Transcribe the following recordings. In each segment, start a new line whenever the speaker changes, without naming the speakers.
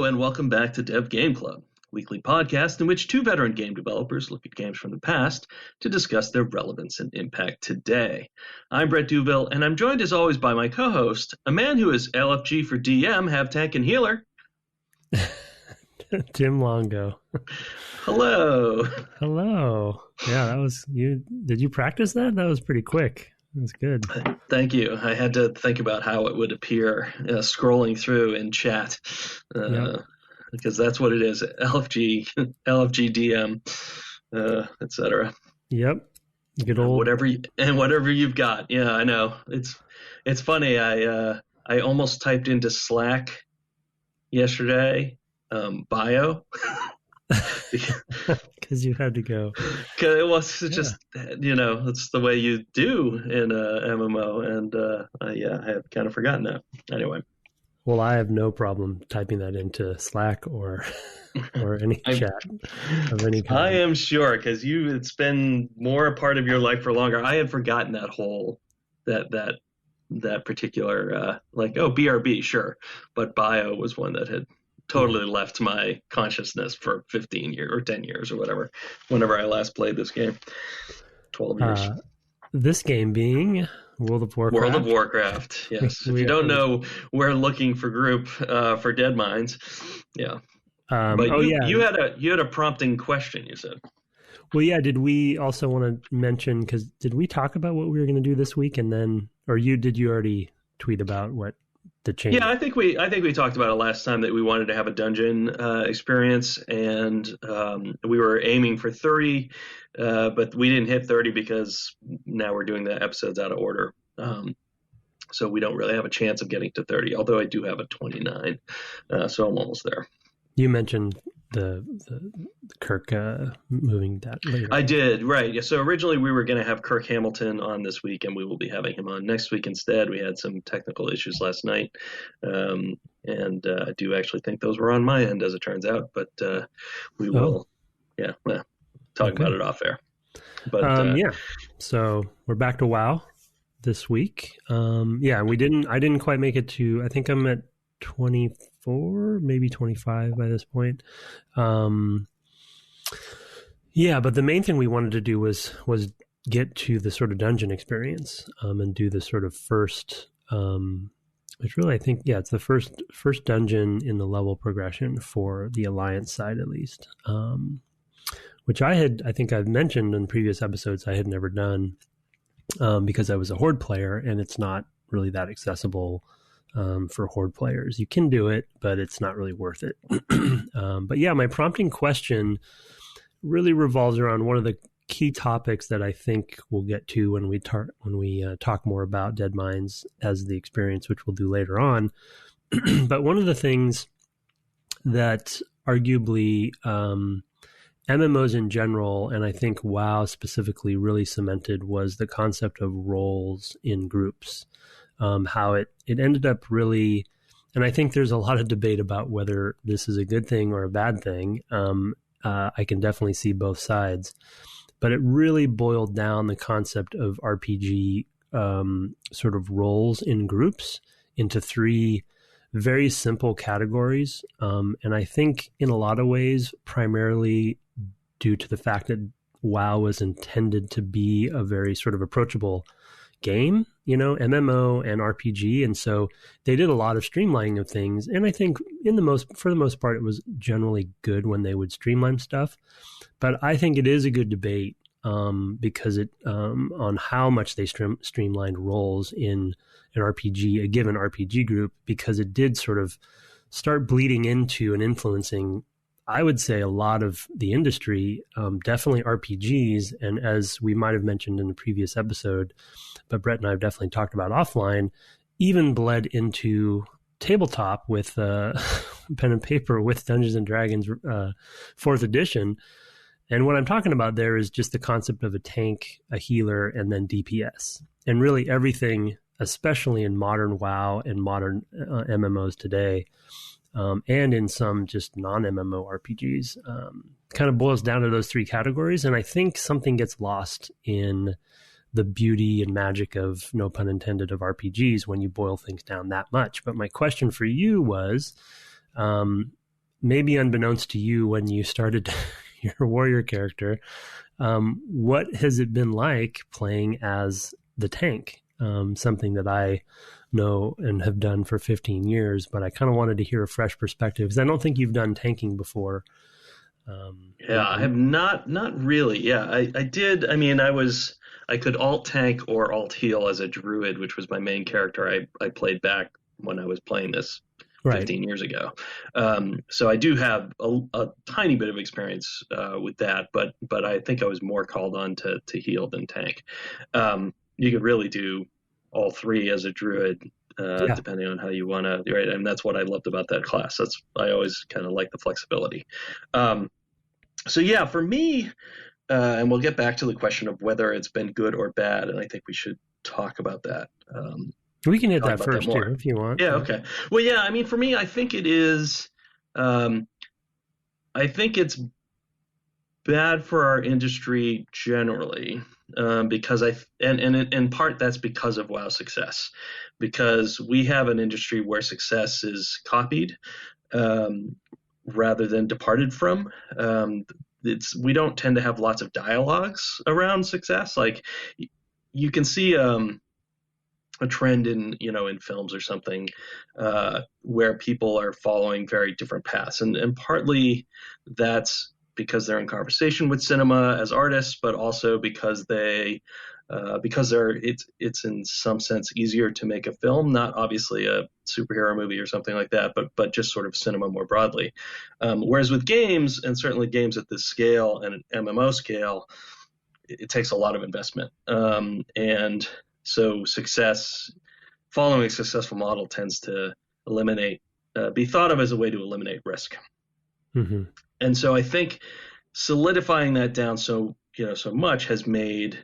and welcome back to Dev Game Club, weekly podcast in which two veteran game developers look at games from the past to discuss their relevance and impact today. I'm Brett Duville, and I'm joined as always by my co-host, a man who is LFG for DM, Have Tank and Healer.
Tim Longo.
Hello.
Hello. Yeah, that was you. Did you practice that? That was pretty quick. That was good.
Thank you. I had to think about how it would appear scrolling through in chat because that's what it is. LFG DM, etc.
Yep. Good old
whatever you've got. Yeah, I know. It's funny. I almost typed into Slack yesterday bio.
Because you had to go.
Because it was just, it's the way you do in a MMO, and I have kind of forgotten that. Anyway.
Well, I have no problem typing that into Slack or any chat of any kind.
I am sure, because it's been more a part of your life for longer. I had forgotten that whole that particular BRB, sure, but bio was one that had totally left my consciousness for 15 years or 10 years or whatever, whenever I last played this game. 12 years.
This game being World of Warcraft.
World of Warcraft, yes. If you don't know, we're looking for group for Dead Minds. Yeah. You had a prompting question, you said.
Well, yeah, did we also want to mention, because did we talk about what we were going to do this week, and then, or did you already tweet about what the change?
Yeah, I think we talked about it last time that we wanted to have a dungeon experience, and we were aiming for 30, but we didn't hit 30 because now we're doing the episodes out of order. So we don't really have a chance of getting to 30, although I do have a 29, so I'm almost there.
You mentioned the Kirk moving that later.
I did, right. Yeah, so originally we were going to have Kirk Hamilton on this week, and we will be having him on next week instead. We had some technical issues last night, and I do actually think those were on my end, as it turns out, but we will talk about it off air. But
so we're back to WoW this week. I didn't quite make it to, I think I'm at 24, maybe 25 by this point. But the main thing we wanted to do was get to the sort of dungeon experience, and do the sort of first, which really, I think, it's the first dungeon in the level progression for the Alliance side, at least, which I think I've mentioned in previous episodes I had never done, because I was a Horde player, and it's not really that accessible for Horde players. You can do it, but it's not really worth it. My prompting question really revolves around one of the key topics that I think we'll get to when we talk more about Dead Minds as the experience, which we'll do later on. But one of the things that arguably MMOs in general, and I think WoW specifically, really cemented was the concept of roles in groups. How it ended up really, and I think there's a lot of debate about whether this is a good thing or a bad thing. I can definitely see both sides, but it really boiled down the concept of RPG sort of roles in groups into three very simple categories. And I think in a lot of ways, primarily due to the fact that WoW was intended to be a very sort of approachable game, MMO and RPG, and so they did a lot of streamlining of things. And I think for the most part, it was generally good when they would streamline stuff. But I think it is a good debate because it on how much they streamlined roles in an RPG, a given RPG group, because it did sort of start bleeding into and influencing, I would say, a lot of the industry, definitely RPGs. And as we might have mentioned in the previous episode, but Brett and I have definitely talked about offline, even bled into tabletop with pen and paper with Dungeons and Dragons 4th edition. And what I'm talking about there is just the concept of a tank, a healer, and then DPS. And really everything, especially in modern WoW and modern MMOs today, and in some just non-MMO RPGs, kind of boils down to those three categories. And I think something gets lost in the beauty and magic of, no pun intended, of RPGs when you boil things down that much. But my question for you was, maybe unbeknownst to you when you started your warrior character, what has it been like playing as the tank? Something that I know and have done for 15 years, but I kind of wanted to hear a fresh perspective because I don't think you've done tanking before.
Yeah, I have not really. Yeah, I did. I mean, I could alt tank or alt heal as a druid, which was my main character I played back when I was playing this
Right.
15 years ago. So I do have a tiny bit of experience with that, but I think I was more called on to heal than tank. You could really do all three as a druid,
Yeah.
depending on how you want to. Right, and that's what I loved about that class. I always kind of like the flexibility. So yeah, for me, and we'll get back to the question of whether it's been good or bad, and I think we should talk about that.
We can hit
Talk
that
about that
first too,
more.
if you want.
Yeah, okay. Well, yeah, I mean, for me, I think it is. I think it's bad for our industry generally, because in part that's because of WoW success, because we have an industry where success is copied, rather than departed from. We don't tend to have lots of dialogues around success. Like you can see a trend in films or something, where people are following very different paths, and partly that's because they're in conversation with cinema as artists, but also because it's in some sense easier to make a film, not obviously a superhero movie or something like that, but just sort of cinema more broadly. Whereas with games, and certainly games at this scale and an MMO scale, it takes a lot of investment, and so following a successful model tends to be thought of as a way to eliminate risk.
Mm-hmm.
And so I think solidifying that down so much has made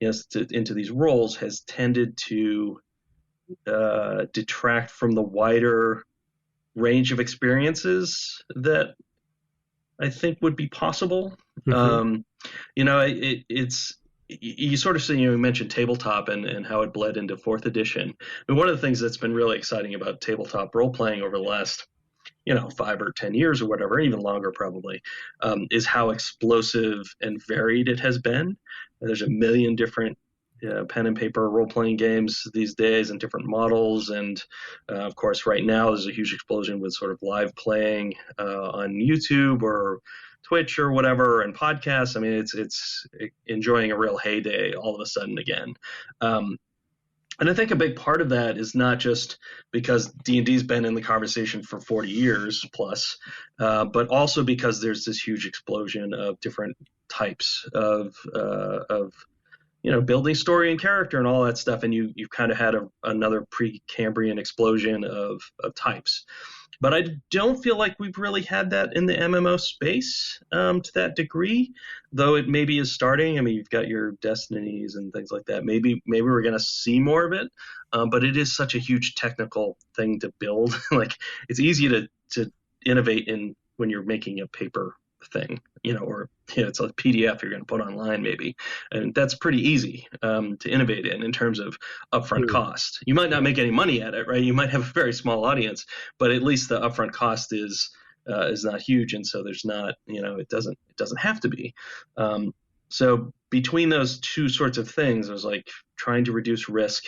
into these roles has tended to detract from the wider range of experiences that I think would be possible.
Mm-hmm.
It's you sort of see, you mentioned tabletop and how it bled into fourth edition. And one of the things that's been really exciting about tabletop role playing over the last 5 or 10 years or whatever, even longer probably, is how explosive and varied it has been. There's a million different pen and paper role-playing games these days and different models. And of course, right now there's a huge explosion with sort of live playing on YouTube or Twitch or whatever, and podcasts. I mean, it's enjoying a real heyday all of a sudden again. And I think a big part of that is not just because D&D's been in the conversation for 40 years plus, but also because there's this huge explosion of different types of building story and character and all that stuff. And you've kind of had another Precambrian explosion of types. But I don't feel like we've really had that in the MMO space to that degree, though it maybe is starting. I mean, you've got your Destinies and things like that. Maybe we're going to see more of it, but it is such a huge technical thing to build. Like it's easy to innovate when you're making a paper thing, or it's a PDF you're going to put online maybe, and that's pretty easy to innovate in terms of upfront cost. You might not make any money at it, right? You might have a very small audience, but at least the upfront cost is not huge, and so there's not, it doesn't have to be. So between those two sorts of things, I was like trying to reduce risk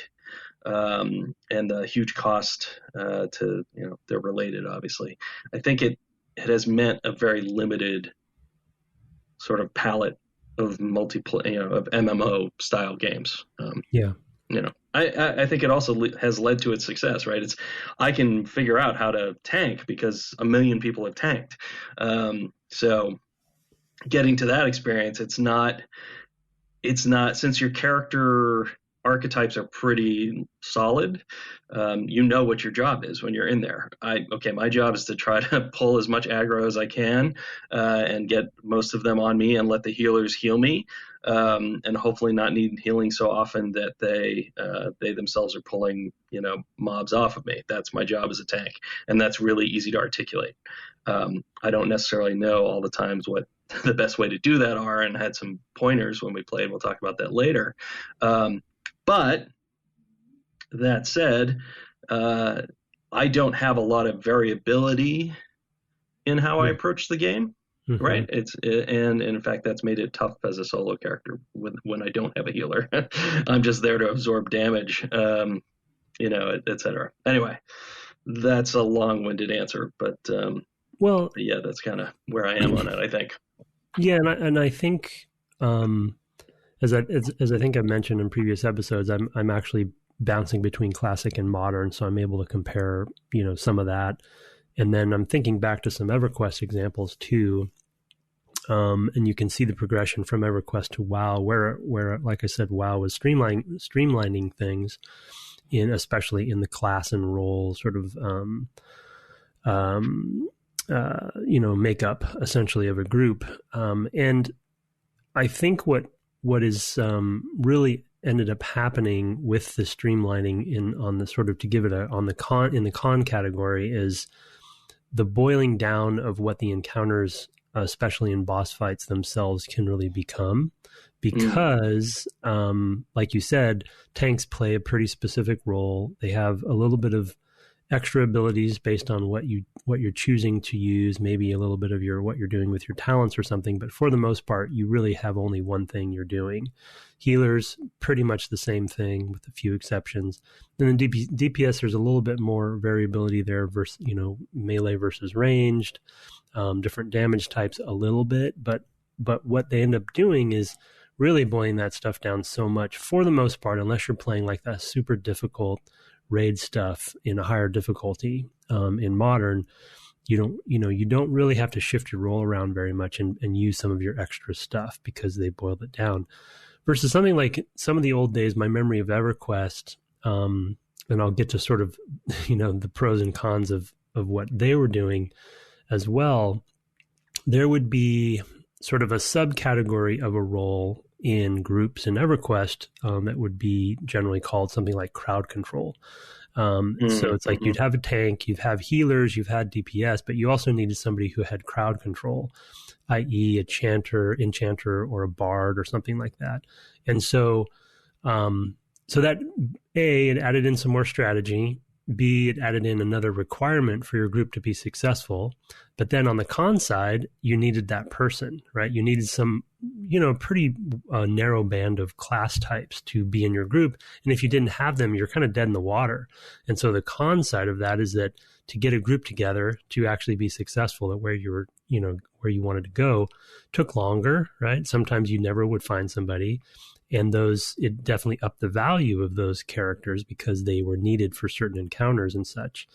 and the huge cost to they're related, obviously. I think it has meant a very limited sort of palette of multiplayer, of MMO style games. I think it also has led to its success, right? I can figure out how to tank because a million people have tanked. So getting to that experience, it's not since your character archetypes are pretty solid, what your job is when you're in there. My job is to try to pull as much aggro as I can and get most of them on me and let the healers heal me, and hopefully not need healing so often that they themselves are pulling mobs off of me. That's my job as a tank, and that's really easy to articulate. I don't necessarily know all the times what the best way to do that are, and had some pointers when we played. We'll talk about that later. But that said, I don't have a lot of variability in how I
Yeah.
approach the game.
Hmm.
Right. And in fact, that's made it tough as a solo character when I don't have a healer. I'm just there to absorb damage, et cetera. Anyway, that's a long-winded answer,
Well,
but yeah, that's kind of where I am on it, I think.
yeah, and I think as I think I've mentioned in previous episodes, I'm actually bouncing between classic and modern, so I'm able to compare some of that, and then I'm thinking back to some EverQuest examples too. And you can see the progression from EverQuest to WoW, where like I said, WoW was streamlining things especially in the class and role sort of um, makeup essentially of a group. And I think what is really ended up happening with the streamlining on the sort of, to give it on the con, in the con category, is the boiling down of what the encounters, especially in boss fights themselves, can really become. Because, like you said, tanks play a pretty specific role. They have a little bit of extra abilities based on what you're choosing to use, maybe a little bit of what you're doing with your talents or something. But for the most part, you really have only one thing you're doing. Healers, pretty much the same thing with a few exceptions. And then DPS, there's a little bit more variability there versus melee versus ranged, different damage types a little bit. But what they end up doing is really boiling that stuff down so much, for the most part, unless you're playing like that super difficult raid stuff in a higher difficulty. In modern, you don't really have to shift your role around very much and use some of your extra stuff because they boiled it down. Versus something like some of the old days, my memory of EverQuest, and I'll get to sort of the pros and cons of what they were doing as well. There would be sort of a subcategory of a role in groups in EverQuest that would be generally called something like crowd control. So it's like you'd have a tank, you'd have healers, you've had DPS, but you also needed somebody who had crowd control, i.e. a enchanter, or a bard or something like that. And so that A, it added in some more strategy. B, it added in another requirement for your group to be successful. But then on the con side, you needed that person, right? You needed some, pretty narrow band of class types to be in your group. And if you didn't have them, you're kind of dead in the water. And so the con side of that is that to get a group together to actually be successful at where you were, where you wanted to go, took longer, right? Sometimes you never would find somebody. And it definitely upped the value of those characters because they were needed for certain encounters and such.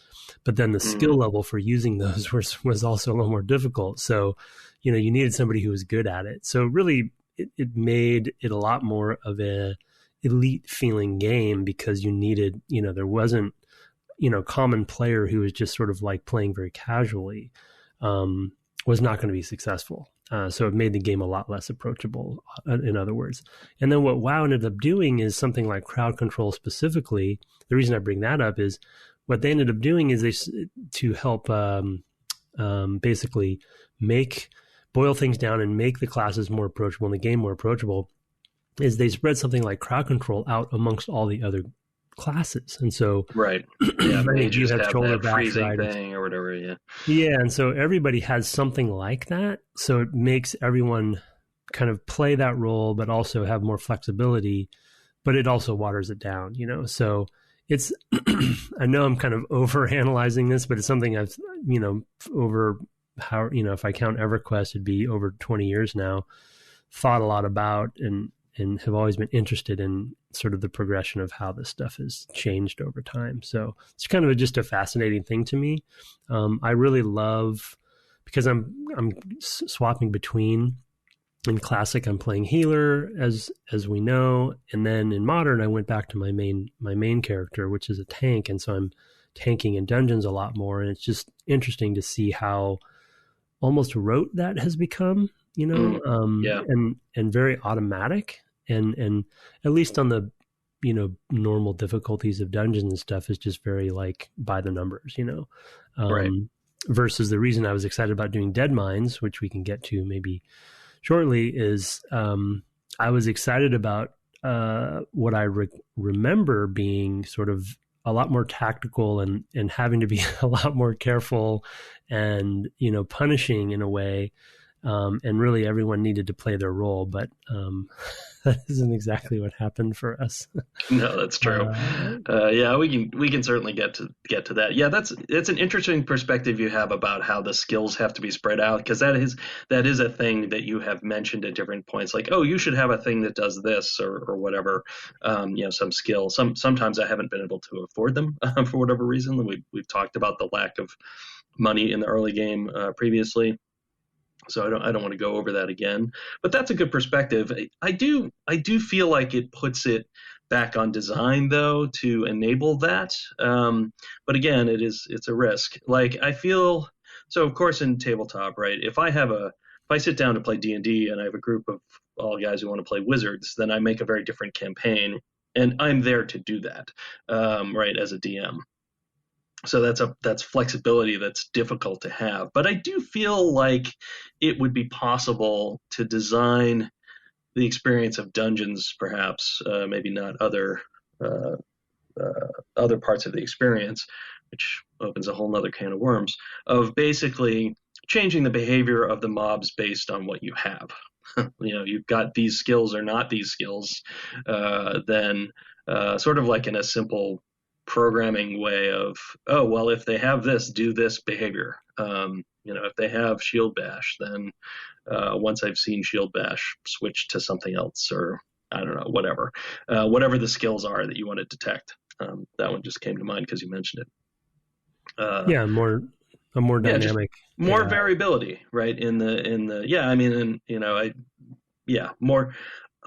But then the skill level for using those was also a little more difficult. So, you needed somebody who was good at it. So really, it made it a lot more of a elite feeling game because you needed, there wasn't, common player who was just sort of like playing very casually, was not going to be successful. So it made the game a lot less approachable, in other words. And then what WoW ended up doing is something like crowd control specifically. The reason I bring that up is what they ended up doing is to help basically boil things down and make the classes more approachable and the game more approachable, is they spread something like crowd control out amongst all the other classes. And so
right, yeah,
you have shoulder
that
bash
freezing
riders
thing or whatever.
Yeah, and so everybody has something like that. So it makes everyone kind of play that role, but also have more flexibility. But it also waters it down, So it's, I know I'm kind of over analyzing this, but it's something I've, over how, if I count EverQuest, it'd be over 20 years now, thought a lot about and have always been interested in sort of the progression of how this stuff has changed over time. So it's kind of just a fascinating thing to me. I really love, because I'm swapping between, in classic, I'm playing healer as we know. And then in modern, I went back to my main character, which is a tank. And so I'm tanking in dungeons a lot more. And it's just interesting to see how almost rote that has become, and very automatic. And at least on the, normal difficulties of dungeons and stuff is just very like by the numbers,
Right.
Versus the reason I was excited about doing Dead Mines, which we can get to maybe shortly, is I was excited about what I remember being sort of a lot more tactical and having to be a lot more careful and, punishing in a way. And really everyone needed to play their role, but that isn't exactly what happened for us.
No, that's true. Yeah, we can certainly get to that. Yeah, it's an interesting perspective you have about how the skills have to be spread out, because that is a thing that you have mentioned at different points. Like, oh, you should have a thing that does this or whatever. Some skill. Sometimes I haven't been able to afford them for whatever reason. We've talked about the lack of money in the early game previously. So I don't want to go over that again, but that's a good perspective. I do feel like it puts it back on design though to enable that. But again, it's a risk. Like I feel so of course in tabletop, right? If I sit down to play D&D and I have a group of all guys who want to play wizards, then I make a very different campaign, and I'm there to do that, right, as a DM. So that's flexibility that's difficult to have. But I do feel like it would be possible to design the experience of dungeons, perhaps, maybe not other parts of the experience, which opens a whole nother can of worms, of basically changing the behavior of the mobs based on what you have. You've got these skills or not these skills, then sort of like in a simple programming way of, oh, well, if they have this, do this behavior. If they have shield bash, then once I've seen shield bash, switch to something else, or I don't know, whatever the skills are that you want to detect. That one just came to mind because you mentioned it.
Yeah, a more dynamic,
more variability, right? More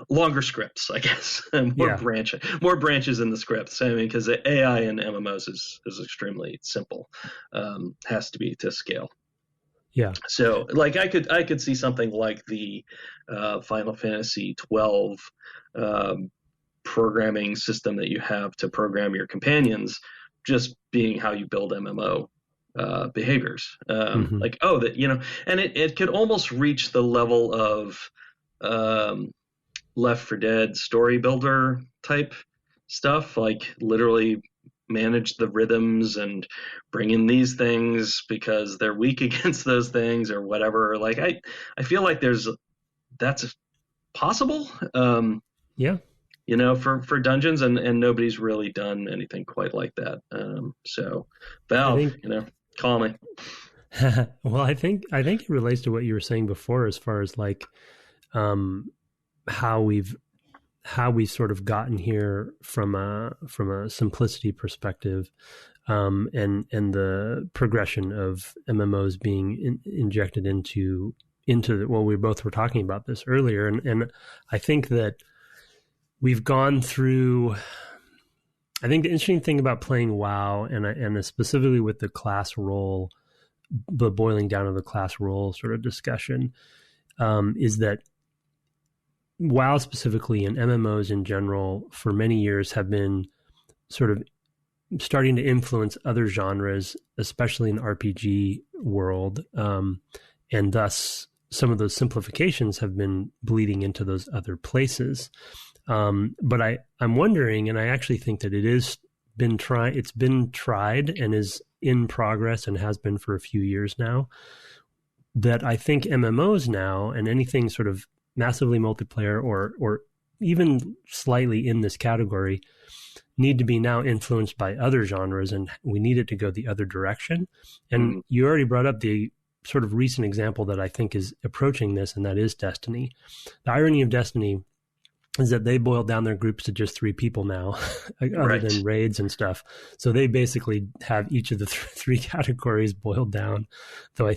longer scripts, I guess, and more branches in the scripts. I mean, because the AI in MMOs is extremely simple, has to be to scale.
Yeah.
So, like, I could see something like the Final Fantasy 12 programming system that you have to program your companions, just being how you build MMO behaviors. Like, oh, that and it could almost reach the level of Left 4 Dead story builder type stuff, like literally manage the rhythms and bring in these things because they're weak against those things or whatever. Like I feel like that's possible. For dungeons, and nobody's really done anything quite like that. So Valve, call me.
Well, I think it relates to what you were saying before, as far as like how we've sort of gotten here from a simplicity perspective, and the progression of MMOs being injected into well, we both were talking about this earlier, and I think that we've gone through. I think the interesting thing about playing WoW, and specifically with the class role, the boiling down of the class role sort of discussion, is that WoW specifically and MMOs in general for many years have been sort of starting to influence other genres, especially in the RPG world, and thus some of those simplifications have been bleeding into those other places. But I'm wondering, and I actually think that it's been tried and is in progress and has been for a few years now, that I think MMOs now and anything sort of massively multiplayer or even slightly in this category need to be now influenced by other genres, and we need it to go the other direction. And you already brought up the sort of recent example that I think is approaching this, and that is Destiny. The irony of Destiny is that they boiled down their groups to just 3 people now, other than raids and stuff. So they basically have each of the 3 categories boiled down. Though I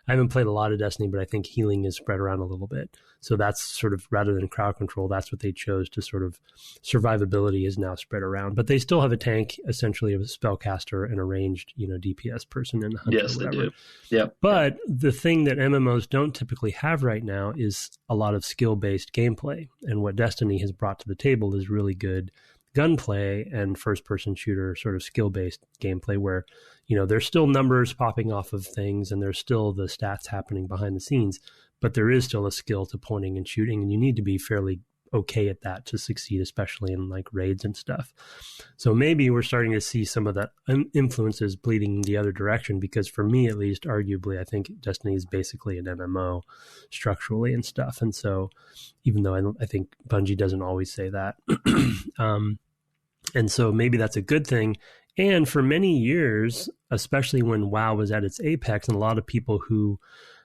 haven't played a lot of Destiny, but I think healing is spread around a little bit. So that's sort of, rather than crowd control, that's what they chose to sort of, survivability is now spread around. But they still have a tank, essentially a spellcaster and a ranged, DPS person and a hunter.
Yes, they do. Yeah.
But the thing that MMOs don't typically have right now is a lot of skill-based gameplay. And what Destiny has brought to the table is really good gunplay and first-person shooter sort of skill-based gameplay where, there's still numbers popping off of things and there's still the stats happening behind the scenes, but there is still a skill to pointing and shooting, and you need to be fairly okay at that to succeed, especially in like raids and stuff. So maybe we're starting to see some of that influences bleeding the other direction, because for me, at least, arguably, I think Destiny is basically an MMO structurally and stuff. And so even though I think Bungie doesn't always say that. And so maybe that's a good thing. And for many years, especially when WoW was at its apex, and a lot of people who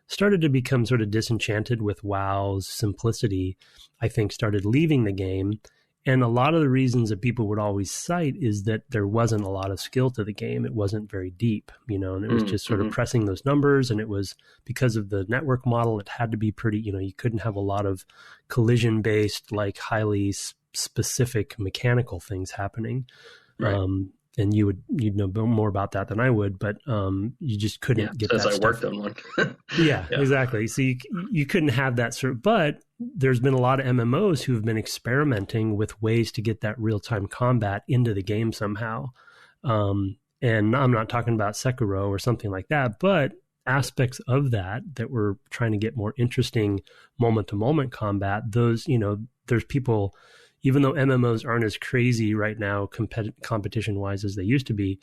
started to become sort of disenchanted with WoW's simplicity, I think started leaving the game. And a lot of the reasons that people would always cite is that there wasn't a lot of skill to the game. It wasn't very deep, and it was just sort of pressing those numbers. And it was because of the network model, it had to be pretty, you couldn't have a lot of collision based, like highly specific mechanical things happening.
Right.
And you'd know more about that than I would, but you just couldn't get that.
Since I worked on one.
Yeah, exactly. So you couldn't have that but there's been a lot of MMOs who've been experimenting with ways to get that real-time combat into the game somehow. And I'm not talking about Sekiro or something like that, but aspects of that were trying to get more interesting moment-to-moment combat. Those, there's people, even though MMOs aren't as crazy right now competition-wise as they used to be,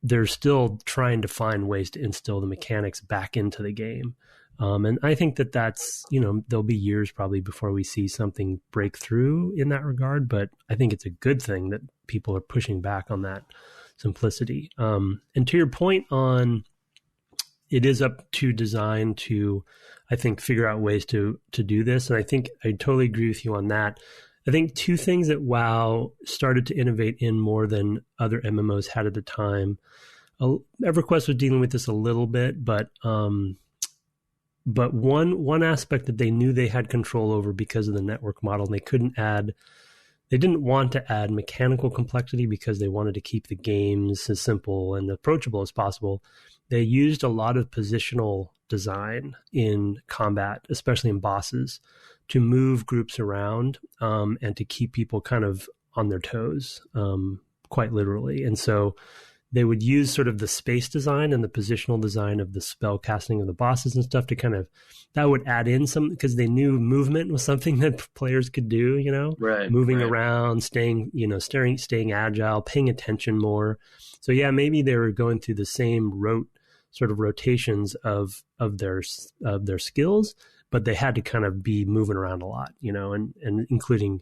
they're still trying to find ways to instill the mechanics back into the game. And I think that's, there'll be years probably before we see something break through in that regard, but I think it's a good thing that people are pushing back on that simplicity. And to your point on, it is up to design to, I think, figure out ways to do this. And I think I totally agree with you on that. I think two things that WoW started to innovate in more than other MMOs had at the time. EverQuest was dealing with this a little bit, but one aspect that they knew they had control over because of the network model, and they didn't want to add mechanical complexity because they wanted to keep the games as simple and approachable as possible. They used a lot of positional design in combat, especially in bosses, to move groups around and to keep people kind of on their toes, quite literally. And so they would use sort of the space design and the positional design of the spell casting of the bosses and stuff to kind of, that would add in some, because they knew movement was something that players could do, moving around, staying agile, paying attention more. So yeah, maybe they were going through the same sort of rotations of their skills, but they had to kind of be moving around a lot, and including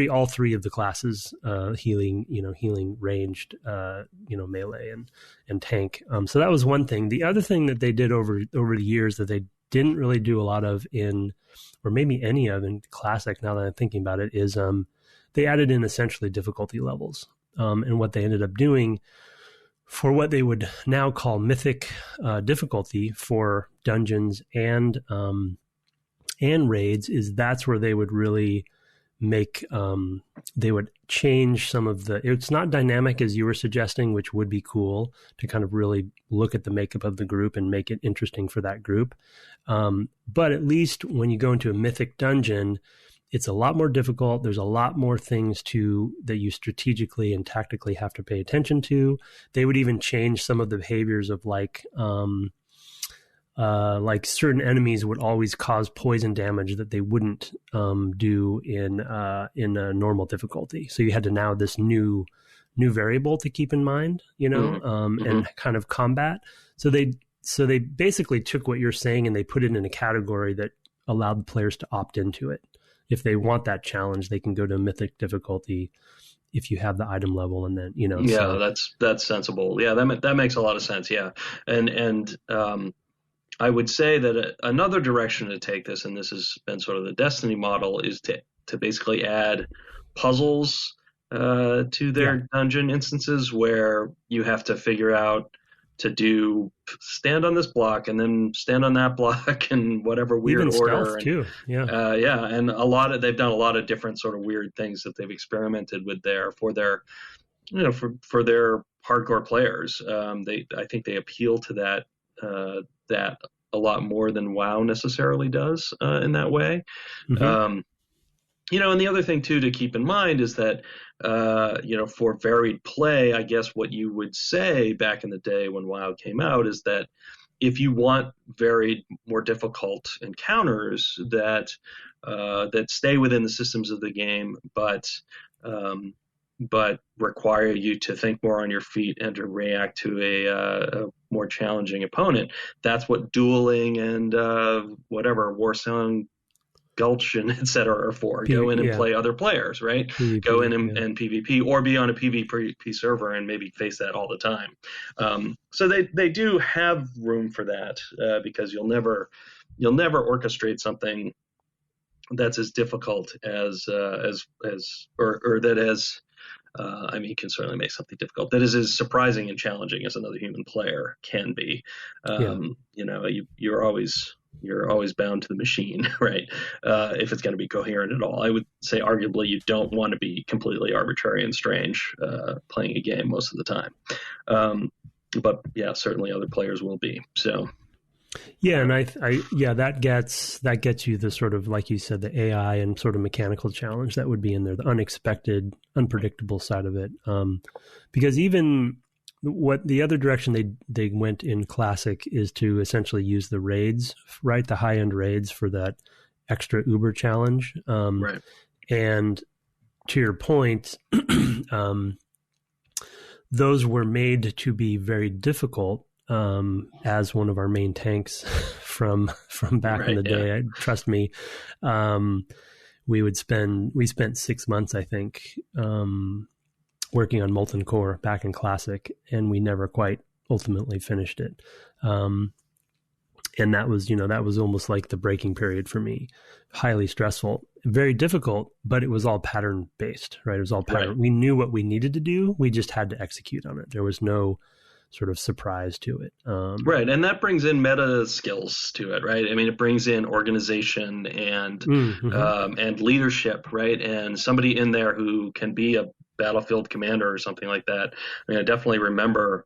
all three of the classes, healing, ranged, melee and tank. So that was one thing. The other thing that they did over the years that they didn't really do a lot of or maybe any of in Classic, now that I'm thinking about it, is they added in essentially difficulty levels. And what they ended up doing for what they would now call mythic difficulty for dungeons and raids is that's where they would really make they would change some of it's not dynamic as you were suggesting, which would be cool to kind of really look at the makeup of the group and make it interesting for that group. But at least when you go into a mythic dungeon, it's a lot more difficult. There's a lot more things that you strategically and tactically have to pay attention to. They would even change some of the behaviors of like certain enemies would always cause poison damage that they wouldn't do in a normal difficulty. So you had to now this new variable to keep in mind, and kind of combat. So they basically took what you're saying and they put it in a category that allowed the players to opt into it. If they want that challenge, they can go to mythic difficulty if you have the item level, and then
Yeah,
so.
that's sensible. Yeah, that makes a lot of sense. Yeah, and I would say that another direction to take this, and this has been sort of the Destiny model, is to basically add puzzles to their dungeon instances where you have to figure out to stand on this block and then stand on that block in whatever weird
even
order.
Stealth too. Yeah.
And they've done a lot of different sort of weird things that they've experimented with there for their hardcore players. I think they appeal to that a lot more than WoW necessarily does in that way.
Mm-hmm.
And the other thing too to keep in mind is that, for varied play, I guess what you would say back in the day when WoW came out is that if you want varied, more difficult encounters that stay within the systems of the game, but require you to think more on your feet and to react to a more challenging opponent, that's what dueling and whatever Warsong Gulch and et cetera are for. Go in and play other players, right? PvP, go in and PvP, or be on a PvP server and maybe face that all the time. So they do have room for that, because you'll never orchestrate something that's as difficult as you can certainly make something difficult that is as surprising and challenging as another human player can be. You're always bound to the machine, right? If it's going to be coherent at all. I would say arguably you don't want to be completely arbitrary and strange playing a game most of the time. But yeah, certainly other players will be. So
yeah, and that gets you the sort of, like you said, the AI and sort of mechanical challenge that would be in there, the unexpected, unpredictable side of it. Because even what the other direction they went in Classic is to essentially use the raids, right? The high end raids for that extra Uber challenge.
Right.
And to your point, those were made to be very difficult. As one of our main tanks from back in the day, trust me, we spent 6 months, I think, working on Molten Core back in Classic, and we never quite ultimately finished it. And that was almost like the breaking period for me. Highly stressful, very difficult, but it was all pattern based, right? It was all pattern. Right. We knew what we needed to do. We just had to execute on it. There was no sort of surprise to it.
Right. And that brings in meta skills to it, right? I mean, it brings in organization and leadership, right? And somebody in there who can be a battlefield commander or something like that. I mean, I definitely remember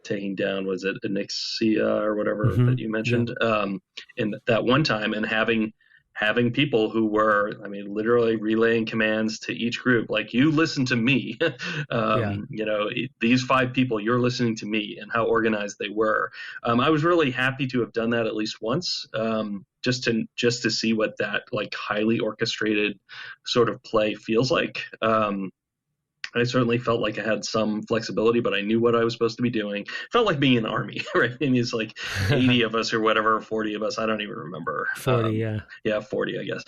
taking down, was it Anixia or whatever that you mentioned, in that one time, and having people who were, I mean, literally relaying commands to each group, like, you listen to me. These 5 people, you're listening to me, and how organized they were. I was really happy to have done that at least once, just to see what that like highly orchestrated sort of play feels like. I certainly felt like I had some flexibility, but I knew what I was supposed to be doing. Felt like being an army, right? I mean, it's like 80 of us or whatever, 40 of us. I don't even remember.
40, yeah.
Yeah, 40, I guess.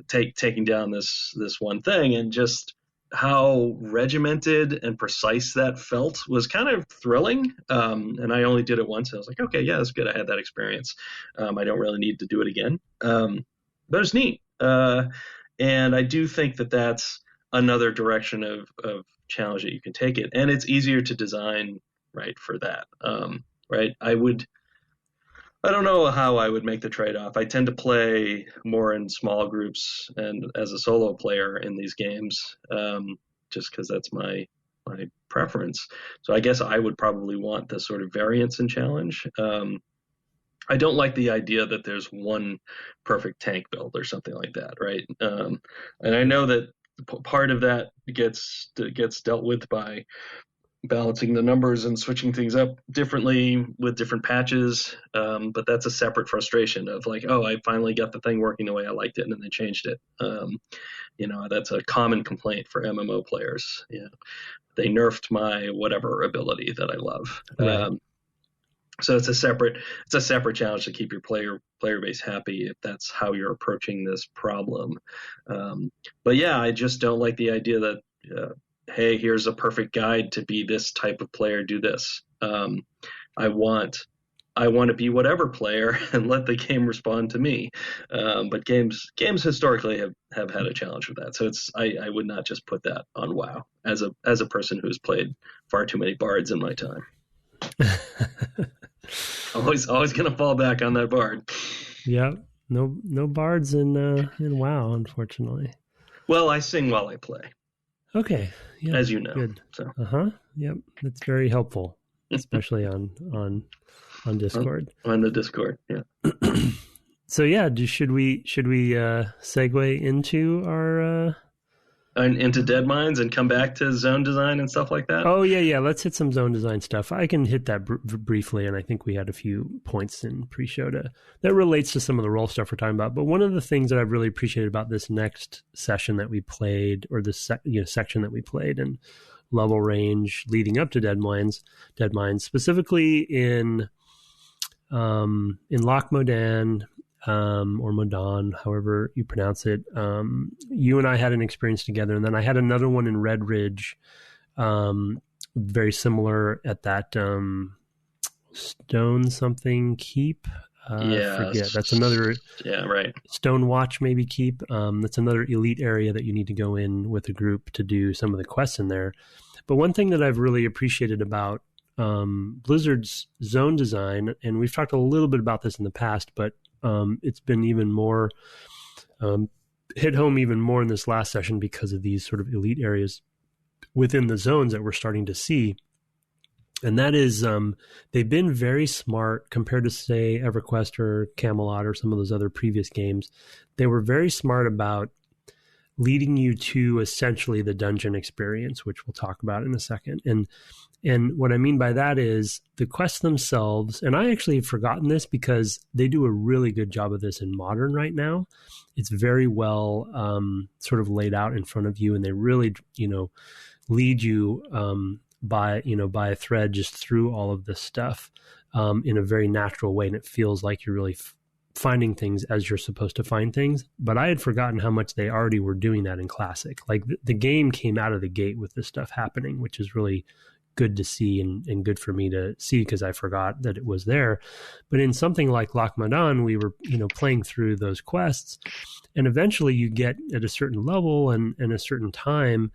Taking down this one thing, and just how regimented and precise that felt was kind of thrilling. And I only did it once. I was like, okay, yeah, that's good. I had that experience. I don't really need to do it again. But it's neat. And I do think that that's another direction of challenge that you can take it, and it's easier to design right for that. Right, I don't know how I would make the trade-off. I tend to play more in small groups and as a solo player in these games, just because that's my preference. So I guess I would probably want the sort of variance and challenge. I don't like the idea that there's one perfect tank build or something like that, right? And I know that part of that gets dealt with by balancing the numbers and switching things up differently with different patches, but that's a separate frustration of like, oh, I finally got the thing working the way I liked it, and then they changed it. That's a common complaint for MMO players. They nerfed my whatever ability that I love. Right. So it's a separate challenge to keep your player base happy if that's how you're approaching this problem. But yeah, I just don't like the idea that hey, here's a perfect guide to be this type of player, do this. I want to be whatever player and let the game respond to me. But games historically have had a challenge with that. So I would not just put that on WoW as a person who's played far too many bards in my time. always gonna fall back on that bard.
Yeah, no bards in WoW, unfortunately.
Well, I sing while I play.
Okay, yeah,
as you know.
Good.
So.
Yep, that's very helpful, especially on Discord.
On the Discord, yeah.
So yeah, should we segue into our?
And into Dead Mines and come back to zone design and stuff like that?
Oh yeah. Let's hit some zone design stuff. I can hit that briefly, and I think we had a few points in pre-show that relates to some of the role stuff we're talking about. But one of the things that I've really appreciated about this next session that we played, or this section that we played, and level range leading up to Dead Mines, specifically in Loch Modan, or Modan, however you pronounce it. You and I had an experience together, and then I had another one in Red Ridge, very similar at that Stone something Keep. Forget. That's another.
Yeah, right.
Stone Watch maybe Keep. That's another elite area that you need to go in with a group to do some of the quests in there. But one thing that I've really appreciated about Blizzard's zone design, and we've talked a little bit about this in the past, but it's been even more hit home even more in this last session because of these sort of elite areas within the zones that we're starting to see. And that is, they've been very smart compared to, say, EverQuest or Camelot or some of those other previous games. They were very smart about leading you to essentially the dungeon experience, which we'll talk about in a second. And what I mean by that is the quests themselves, and I actually have forgotten this because they do a really good job of this in Modern right now. It's very well sort of laid out in front of you, and they really, lead you by a thread just through all of this stuff in a very natural way, and it feels like you're really finding things as you're supposed to find things. But I had forgotten how much they already were doing that in Classic. Like the game came out of the gate with this stuff happening, which is really good to see and good for me to see because I forgot that it was there. But in something like Loch Modan, we were, playing through those quests, and eventually you get at a certain level and a certain time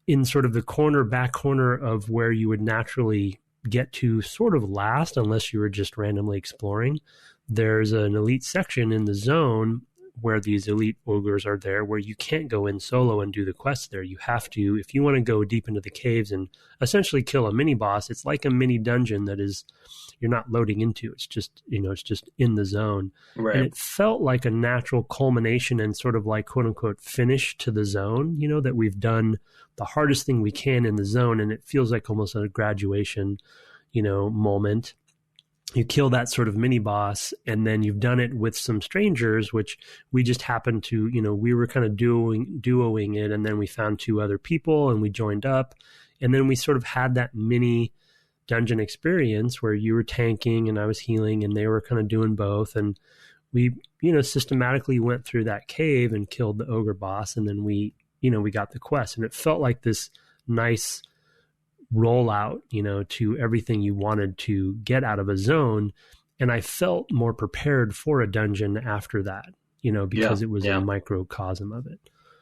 in sort of the back corner of where you would naturally get to sort of last, unless you were just randomly exploring. There's an elite section in the zone where these elite ogres are there, where you can't go in solo and do the quests there. You have to, if you want to go deep into the caves and essentially kill a mini boss, it's like a mini dungeon that is, you're not loading into. It's just, it's just in the zone.
Right.
And it felt like a natural culmination and sort of like quote unquote finish to the zone, that we've done the hardest thing we can in the zone. And it feels like almost a graduation, moment. You kill that sort of mini boss, and then you've done it with some strangers, which we just happened to, we were kind of duoing it, and then we found two other people and we joined up, and then we sort of had that mini dungeon experience where you were tanking and I was healing, and they were kind of doing both, and we, systematically went through that cave and killed the ogre boss, and then we got the quest, and it felt like this nice rollout, to everything you wanted to get out of a zone. And I felt more prepared for a dungeon after that, because it was a microcosm of it.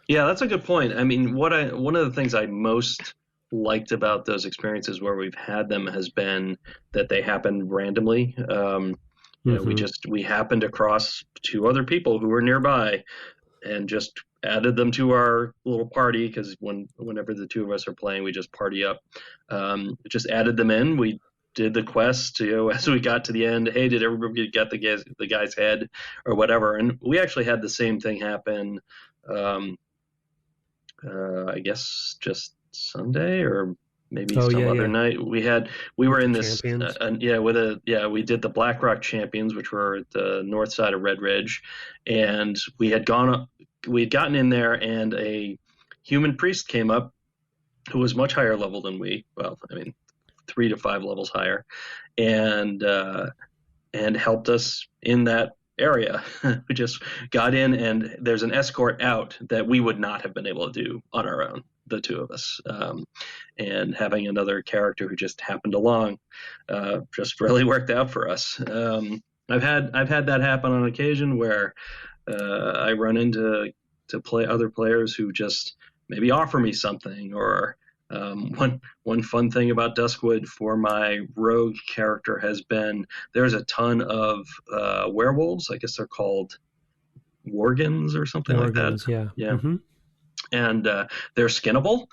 Yeah, that's a good point. I mean, one of the things I most liked about those experiences where we've had them has been that they happened randomly. We happened across two other people who were nearby and just added them to our little party, because whenever the two of us are playing, we just party up. Just added them in. We did the quest, as we got to the end. Hey, did everybody get the guy's head or whatever? And we actually had the same thing happen. I guess just Sunday or maybe other night. We were in this we did the Blackrock Champions, which were at the north side of Red Ridge, and we'd gotten in there, and a human priest came up who was much higher level than we. Well, I mean, 3 to 5 levels higher, and helped us in that area. We just got in, and there's an escort out that we would not have been able to do on our own, the two of us. And having another character who just happened along just really worked out for us. I've had that happen on occasion where I run into other players who just maybe offer me something, or one fun thing about Duskwood for my rogue character has been there's a ton of werewolves. I guess they're called worgens or something like that.
Yeah.
Mm-hmm. and they're skinnable.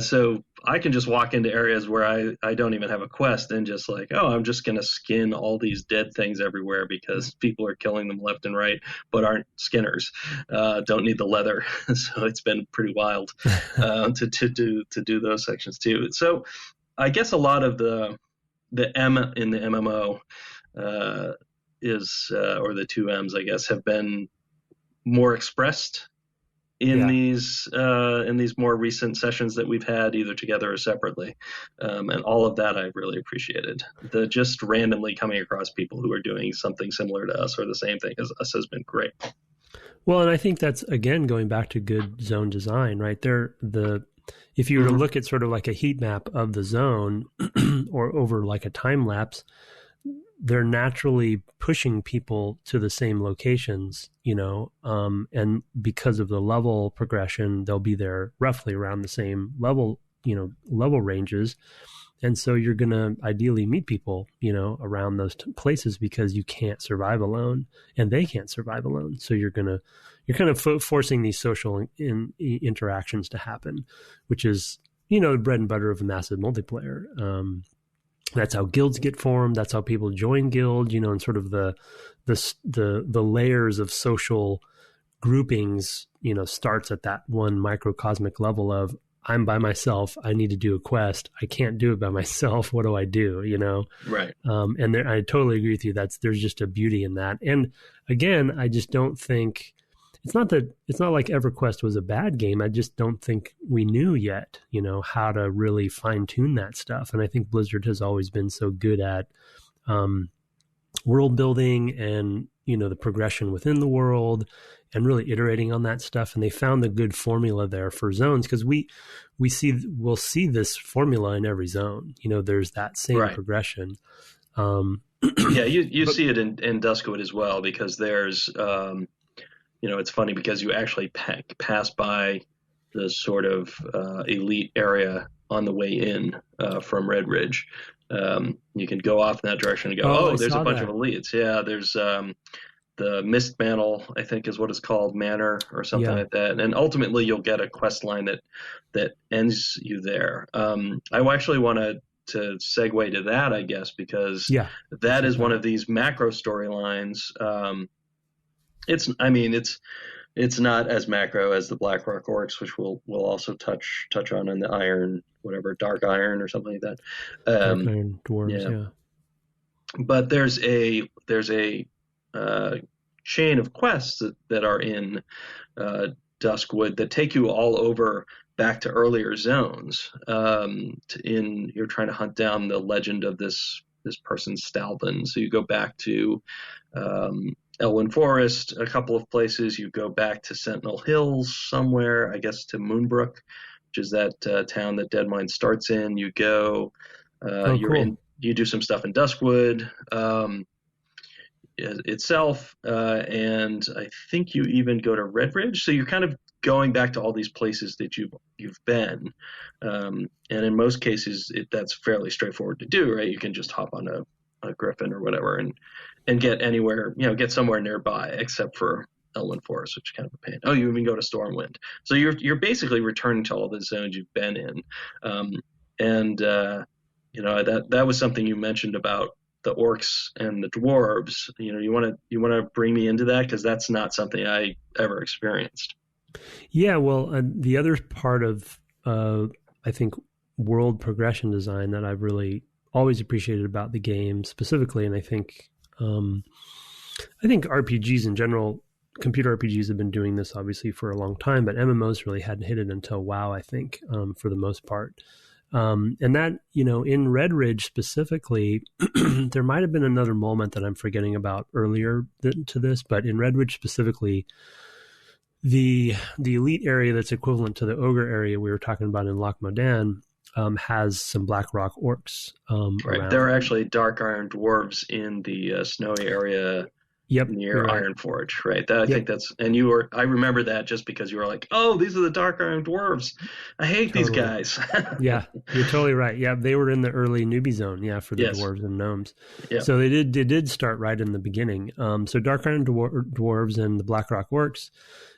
So I can just walk into areas where I don't even have a quest and just like, oh, I'm just going to skin all these dead things everywhere because people are killing them left and right, but aren't skinners. Don't need the leather. So it's been pretty wild to do those sections too. So I guess a lot of the M in the MMO or the two M's, I guess, have been more expressed in these more recent sessions that we've had, either together or separately, and all of that I've really appreciated. The just randomly coming across people who are doing something similar to us or the same thing as us has been great.
Well, and I think that's again going back to good zone design, right? If you were to look at sort of like a heat map of the zone or over like a time lapse, they're naturally pushing people to the same locations, and because of the level progression, they'll be there roughly around the same level, level ranges. And so you're going to ideally meet people, around those places because you can't survive alone and they can't survive alone. So you're kind of forcing these social interactions to happen, which is, the bread and butter of a massive multiplayer. That's how guilds get formed. That's how people join guild, and sort of the layers of social groupings, starts at that one microcosmic level of I'm by myself. I need to do a quest. I can't do it by myself. What do I do?
Right.
And I totally agree with you. There's just a beauty in that. And again, I just don't think it's not like EverQuest was a bad game. I just don't think we knew yet, how to really fine tune that stuff. And I think Blizzard has always been so good at world building and, the progression within the world and really iterating on that stuff. And they found the good formula there for zones because we'll see this formula in every zone. There's that same progression.
Yeah, you see it in Duskwood as well because there's it's funny because you actually pass by the sort of elite area on the way in from Red Ridge. You can go off in that direction and go, there's a bunch of elites. Yeah, there's the Mist Mantle, I think is what it's called, Manor or something like that. And ultimately you'll get a quest line that ends you there. I actually want to segue to that, I guess, because that is one of these macro storylines. It's not as macro as the Blackrock Orcs, which we'll also touch on in the Dark Iron or something like that.
Dark Iron Dwarves, yeah.
But there's a chain of quests that are in Duskwood that take you all over back to earlier zones. You're trying to hunt down the legend of this person Stalvin, so you go back to Elwyn Forest, a couple of places. You go back to Sentinel Hills somewhere, I guess to Moonbrook, which is that town that Deadmine starts in. You go, you do some stuff in Duskwood itself, and I think you even go to Red Ridge. So you're kind of going back to all these places that you've been, and in most cases that's fairly straightforward to do, right? You can just hop on a griffin or whatever and get anywhere, get somewhere nearby, except for Elwyn Forest, which is kind of a pain. Oh, you even go to Stormwind. So you're basically returning to all the zones you've been in, that was something you mentioned about the orcs and the dwarves. You want to bring me into that because that's not something I ever experienced.
Yeah, well, the other part of I think world progression design that I've really always appreciated about the game specifically, and I think RPGs in general, computer RPGs have been doing this obviously for a long time, but MMOs really hadn't hit it until WoW, I think, for the most part. And that, in Red Ridge specifically, there might have been another moment that I'm forgetting about earlier to this, but in Red Ridge specifically, the elite area that's equivalent to the ogre area we were talking about in Loch Modan has some Blackrock Orcs
right.
around.
There are actually Dark Iron Dwarves in the snowy area
Yep,
near
you're right.
Ironforge, right? That, I
Yep,
think that's, and I remember that just because you were like, oh, these are the Dark Iron Dwarves. I hate these
totally.
guys.
Yeah, you're totally right. Yeah, they were in the early newbie zone. Yeah, for the
Yes.
dwarves and gnomes.
Yeah.
So they did start right in the beginning. So Dark Iron dwarves and the Blackrock orcs,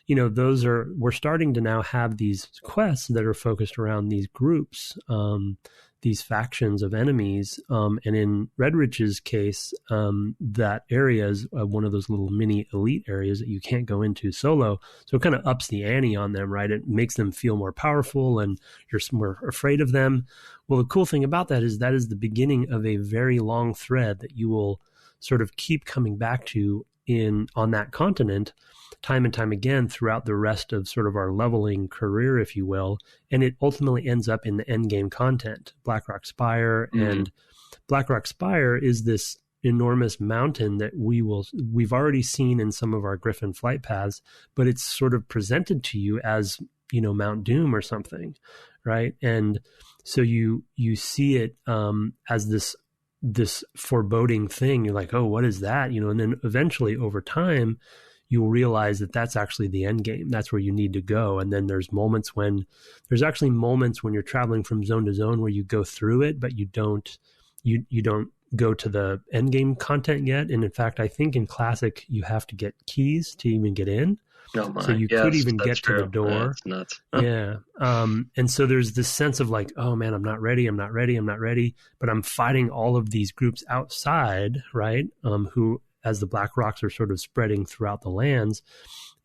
we're starting to now have these quests that are focused around these groups, these factions of enemies. And in Redrich's case, that area is one of those little mini elite areas that you can't go into solo. So it kind of ups the ante on them, right? It makes them feel more powerful and you're more afraid of them. Well, the cool thing about that is the beginning of a very long thread that you will sort of keep coming back to on that continent time and time again throughout the rest of sort of our leveling career, if you will. And it ultimately ends up in the endgame content, Blackrock Spire. Mm-hmm. And Blackrock Spire is this enormous mountain that we've already seen in some of our Griffin flight paths, but it's sort of presented to you as, Mount Doom or something, right? And so you see it as this foreboding thing. You're like, oh, what is that? And then eventually over time, you'll realize that that's actually the end game. That's where you need to go. And then there's actually moments when you're traveling from zone to zone where you go through it, but you don't go to the end game content yet. And in fact, I think in Classic, you have to get keys to even get in.
Oh my.
So you could even get
true.
to the door.
That's nuts. Huh.
Yeah. And so there's this sense of like, oh man, I'm not ready. But I'm fighting all of these groups outside, right? Who, as the Black Rocks are sort of spreading throughout the lands.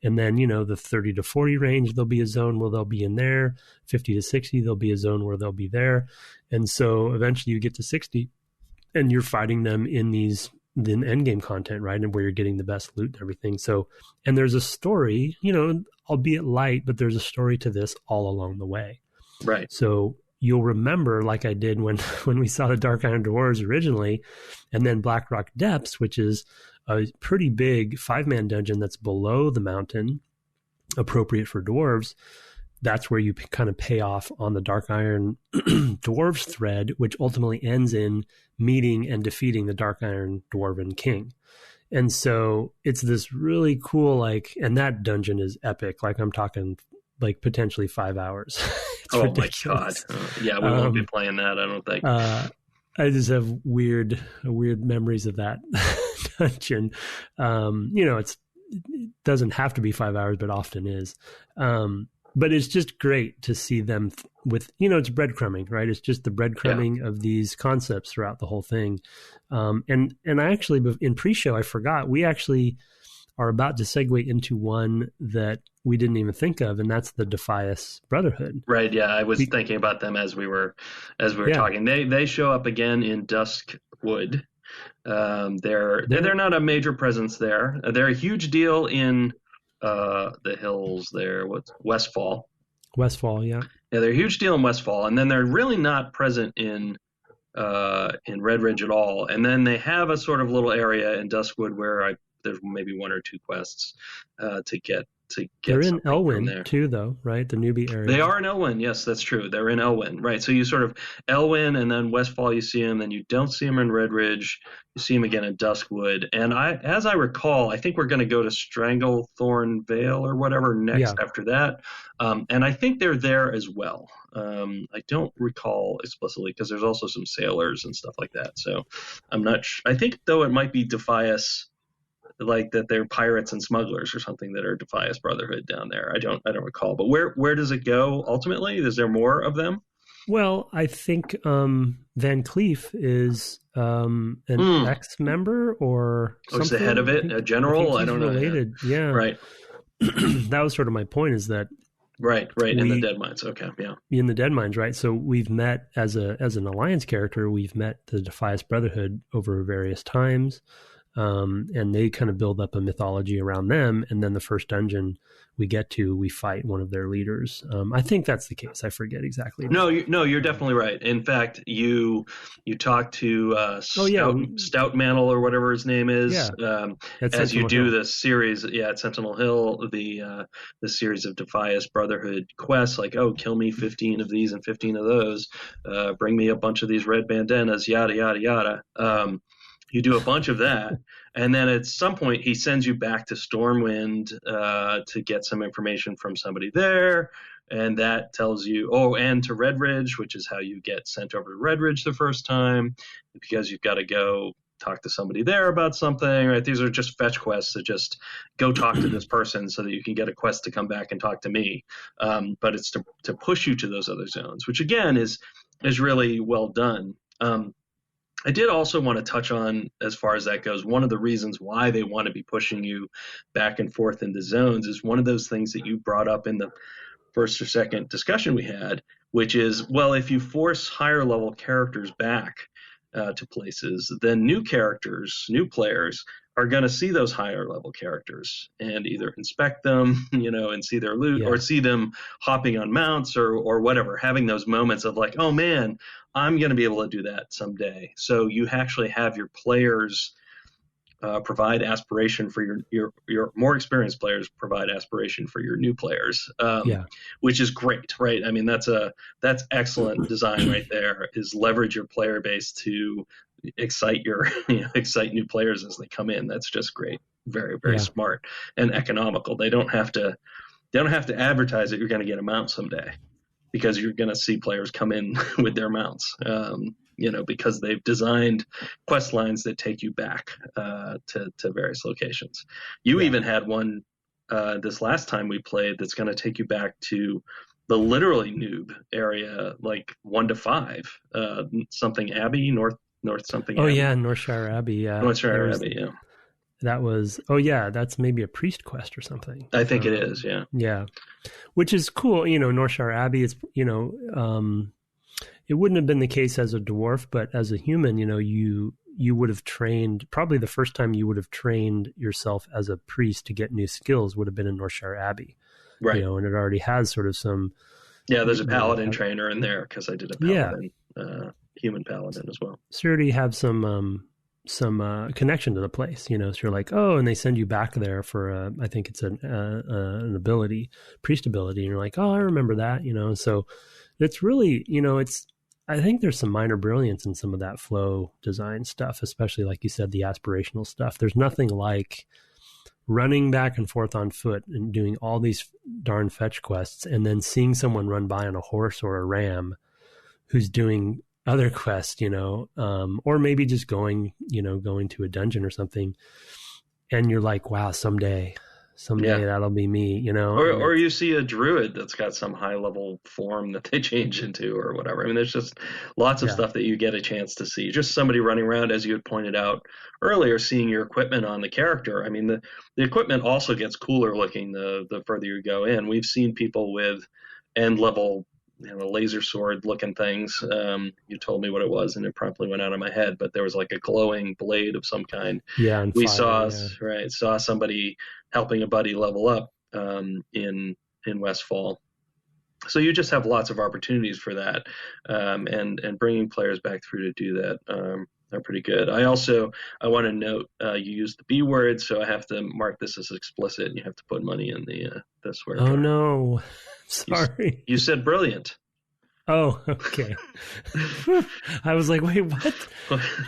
And then, the 30 to 40 range, there'll be a zone where they'll be in there. 50 to 60, there'll be a zone where they'll be there. And so eventually you get to 60 and you're fighting them in end game content, right? And where you're getting the best loot and everything. So, and there's a story, albeit light, but there's a story to this all along the way.
Right.
So you'll remember, like I did when we saw the Dark Iron Dwarves originally, and then Blackrock Depths, which is a pretty big 5-man dungeon that's below the mountain, appropriate for dwarves. That's where you kind of pay off on the Dark Iron Dwarves thread, which ultimately ends in meeting and defeating the Dark Iron Dwarven King. And so it's this really cool, and that dungeon is epic. Like I'm talking like potentially 5 hours.
Oh
ridiculous.
My God. Yeah, we won't be playing that, I don't think.
I just have weird memories of that dungeon. It doesn't have to be 5 hours, but often is. But it's just great to see them with, it's breadcrumbing, right? It's just the breadcrumbing of these concepts throughout the whole thing. And I actually, in pre-show, I forgot, we actually are about to segue into one that we didn't even think of, and that's the Defias Brotherhood.
Right. Yeah, I was thinking about them as we were talking. They show up again in Duskwood. They're not a major presence there. They're a huge deal in the hills there. What's Westfall?
Westfall, yeah.
Yeah, they're a huge deal in Westfall, and then they're really not present in Red Ridge at all. And then they have a sort of little area in Duskwood where there's maybe one or two quests to get.
They're in Elwyn too, though, right? The newbie area.
They are in Elwyn. Yes, that's true. They're in Elwyn, right? So you sort of Elwyn and then Westfall, you see them, then you don't see them in Red Ridge. You see them again in Duskwood. And as I recall, I think we're going to go to Stranglethorn Vale or whatever next after that. And I think they're there as well. I don't recall explicitly because there's also some sailors and stuff like that. So I'm not I think, though, it might be Defias, like that they're pirates and smugglers or something that are Defias Brotherhood down there. I don't recall. But where does it go ultimately? Is there more of them?
Well, I think Van Cleef is an ex-member or something.
He's the head of it, a general? I don't know.
Related. Yeah.
Right.
That was sort of my point, is that
Right, in the Dead Mines. Okay, yeah.
In the Dead Mines, right? So we've met as an alliance character, we've met the Defias Brotherhood over various times. And they kind of build up a mythology around them. And then the first dungeon we fight one of their leaders. I think that's the case. I forget exactly.
No, you're definitely right. In fact, you talk to Stout Mantle or whatever his name is. Yeah. As you do this series, at Sentinel Hill, the series of Defias Brotherhood quests, like, kill me 15 of these and 15 of those, bring me a bunch of these red bandanas, yada yada yada. You do a bunch of that, and then at some point he sends you back to Stormwind to get some information from somebody there, and that tells you, oh, and to Redridge, which is how you get sent over to Redridge the first time, because you've got to go talk to somebody there about something, right? These are just fetch quests to just go talk to this person so that you can get a quest to come back and talk to me. But it's to push you to those other zones, which again is really well done. I did also want to touch on, as far as that goes, one of the reasons why they want to be pushing you back and forth into zones is one of those things that you brought up in the first or second discussion we had, which is, well, if you force higher level characters back to places, then new characters, new players are going to see those higher level characters and either inspect them, and see their loot, or see them hopping on mounts or whatever, having those moments of like, oh man, I'm going to be able to do that someday. So you actually have your players provide aspiration for your more experienced players, provide aspiration for your new players, which is great, right? I mean, that's excellent design right there, is leverage your player base to excite excite new players as they come in. That's just great. Very, very smart and economical. They don't have to advertise that you're going to get a mount someday, because you're going to see players come in with their mounts, because they've designed quest lines that take you back to various locations. You even had one this last time we played that's going to take you back to the literally noob area, like 1 to 5, something Abbey, North something.
Oh
Abbey.
Yeah, Northshire Abbey. Yeah,
Northshire Abbey. Yeah.
That was, that's maybe a priest quest or something.
I think it is, yeah.
Yeah. Which is cool. Northshire Abbey is, it wouldn't have been the case as a dwarf, but as a human, you would have trained, probably the first time you would have trained yourself as a priest to get new skills would have been in Northshire Abbey. Right. And it already has sort of some. Yeah,
there's a paladin trainer in there, because I did a paladin, human paladin as well.
So you already have some connection to the place, so you're like, oh, and they send you back there for I think it's an ability, priest ability, and you're like, oh, I remember that, so it's really, I think there's some minor brilliance in some of that flow design stuff, especially like you said, the aspirational stuff. There's nothing like running back and forth on foot and doing all these darn fetch quests and then seeing someone run by on a horse or a ram who's doing other quests, or maybe just going to a dungeon or something, and you're like, wow, someday that'll be me,
or you see a druid that's got some high level form that they change into or whatever. I mean, there's just lots of stuff that you get a chance to see. Just somebody running around, as you had pointed out earlier, seeing your equipment on the character. I mean, the equipment also gets cooler looking the further you go in. We've seen people with end level laser sword looking things. You told me what it was and it promptly went out of my head, but there was like a glowing blade of some kind.
Yeah.
We saw somebody helping a buddy level up in Westfall. So you just have lots of opportunities for that, and bringing players back through to do that are pretty good. I want to note you used the B word, so I have to mark this as explicit, and you have to put money in the swear.
Oh no. Sorry.
You said brilliant.
Oh, okay. I was like, wait, what?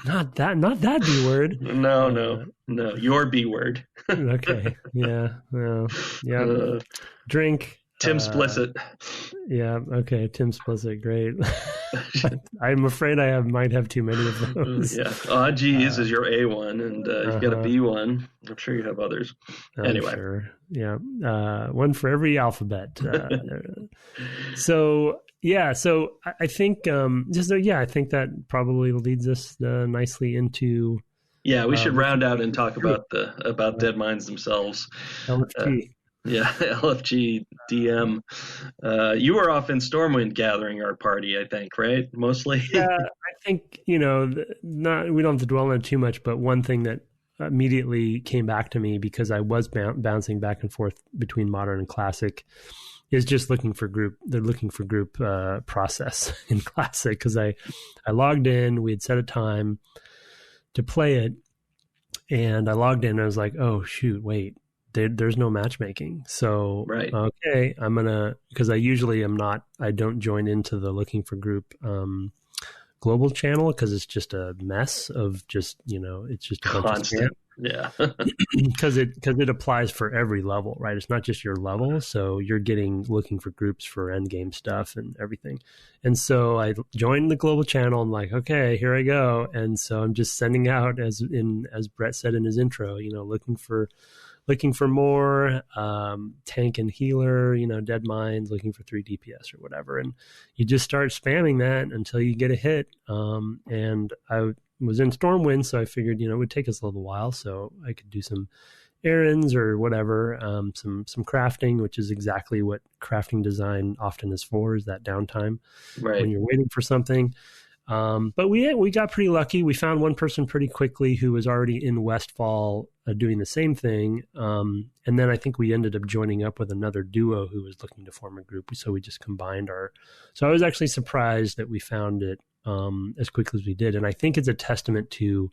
Not that B word.
No, your B word.
Okay. Yeah. Well, yeah. Drink.
Tim Splicit.
Yeah. Okay. Tim Splicit. Great. I'm afraid I might have too many of those.
Yeah. Geez is your A1, and you've got a B1. I'm sure you have others. Anyway.
Sure. Yeah. One for every alphabet. So I think I think that probably leads us nicely into.
Yeah, we should round out and talk about Dead Minds themselves.
LFG.
LFG DM. You were off in Stormwind gathering our party, I think, right? Mostly.
Yeah, I think we don't have to dwell on it too much, but one thing that immediately came back to me, because I was bouncing back and forth between modern and classic, is just looking for group process in classic, because I logged in, we had set a time to play it, and I logged in and I was like, oh shoot, wait, there's no matchmaking. So
right.
Okay, I'm gonna, because I usually I don't join into the looking for group global channel because it's just a mess of just, it's just a bunch of spam.
Constant. Yeah.
Because it applies for every level, right? It's not just your level. So you're looking for groups for endgame stuff and everything. And so I joined the global channel. I'm like, okay, here I go. And so I'm just sending out, as Brett said in his intro, looking for more tank and healer, dead minds, looking for 3 DPS or whatever. And you just start spamming that until you get a hit. And I was in Stormwind, so I figured, it would take us a little while, so I could do some errands or whatever, some crafting, which is exactly what crafting design often is for, is that downtime when you're waiting for something. But we got pretty lucky. We found one person pretty quickly who was already in Westfall doing the same thing. And then I think we ended up joining up with another duo who was looking to form a group. So we just combined so I was actually surprised that we found it as quickly as we did. And I think it's a testament to,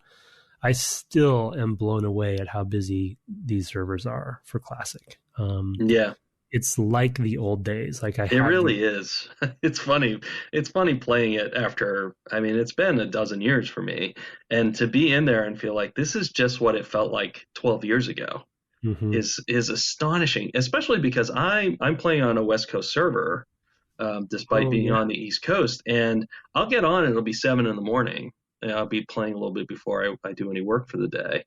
I still am blown away at how busy these servers are for Classic.
Yeah.
It's like the old days. It
really is. It's funny. It's funny playing it after, it's been a dozen years for me. And to be in there and feel like this is just what it felt like 12 years ago is astonishing, especially because I'm playing on a West Coast server, despite being on the East Coast. And I'll get on and it'll be 7 in.the morning. And I'll be playing a little bit before I do any work for the day,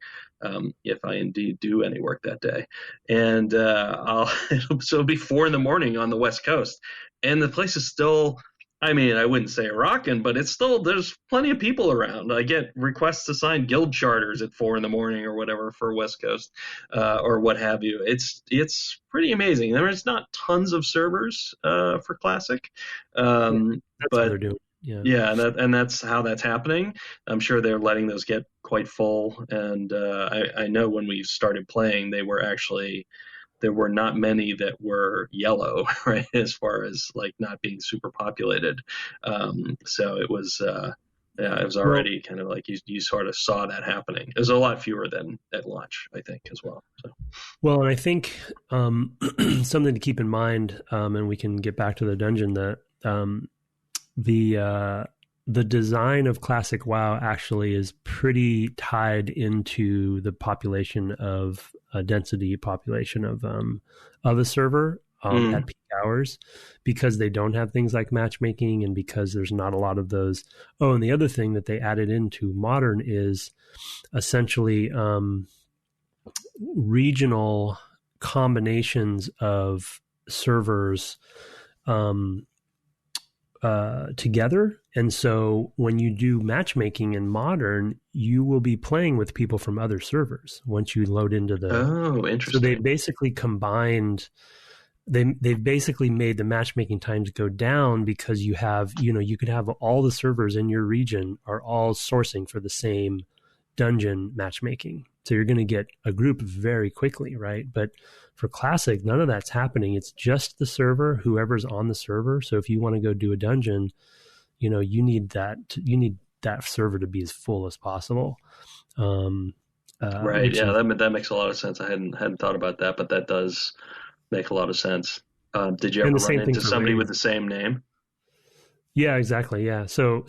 if I indeed do any work that day. And it'll be 4 in.the morning on the West Coast, and the place is still, I wouldn't say rocking, but it's still, there's plenty of people around. I get requests to sign guild charters at 4 in.the morning or whatever for West Coast, or what have you. It's pretty amazing. There's not tons of servers for Classic,
that's
but
what they're doing.
Yeah, and that's how that's happening. I'm sure they're letting those get quite full. And I know when we started playing, there were not many that were yellow, right, as far as not being super populated. So it was already kind of like you sort of saw that happening. There's a lot fewer than at launch, I think, as well. So.
Well, and I think something to keep in mind, and we can get back to the dungeon, that the design of Classic WoW actually is pretty tied into the population of density population of a server at peak hours, because they don't have things like matchmaking, and because there's not a lot of those. Oh, and the other thing that they added into Modern is essentially regional combinations of servers together. And so when you do matchmaking in Modern, you will be playing with people from other servers once you load into the...
Oh, interesting.
So they basically combined... They've basically made the matchmaking times go down, because you have, you could have all the servers in your region are all sourcing for the same dungeon matchmaking. So you're going to get a group very quickly, right? But for Classic, none of that's happening. It's just the server, whoever's on the server. So if you want to go do a dungeon, you need that server to be as full as possible.
Right. Yeah, that makes a lot of sense. I hadn't thought about that, but that does make a lot of sense. Did you ever run into somebody with the same name?
Yeah, exactly. Yeah. So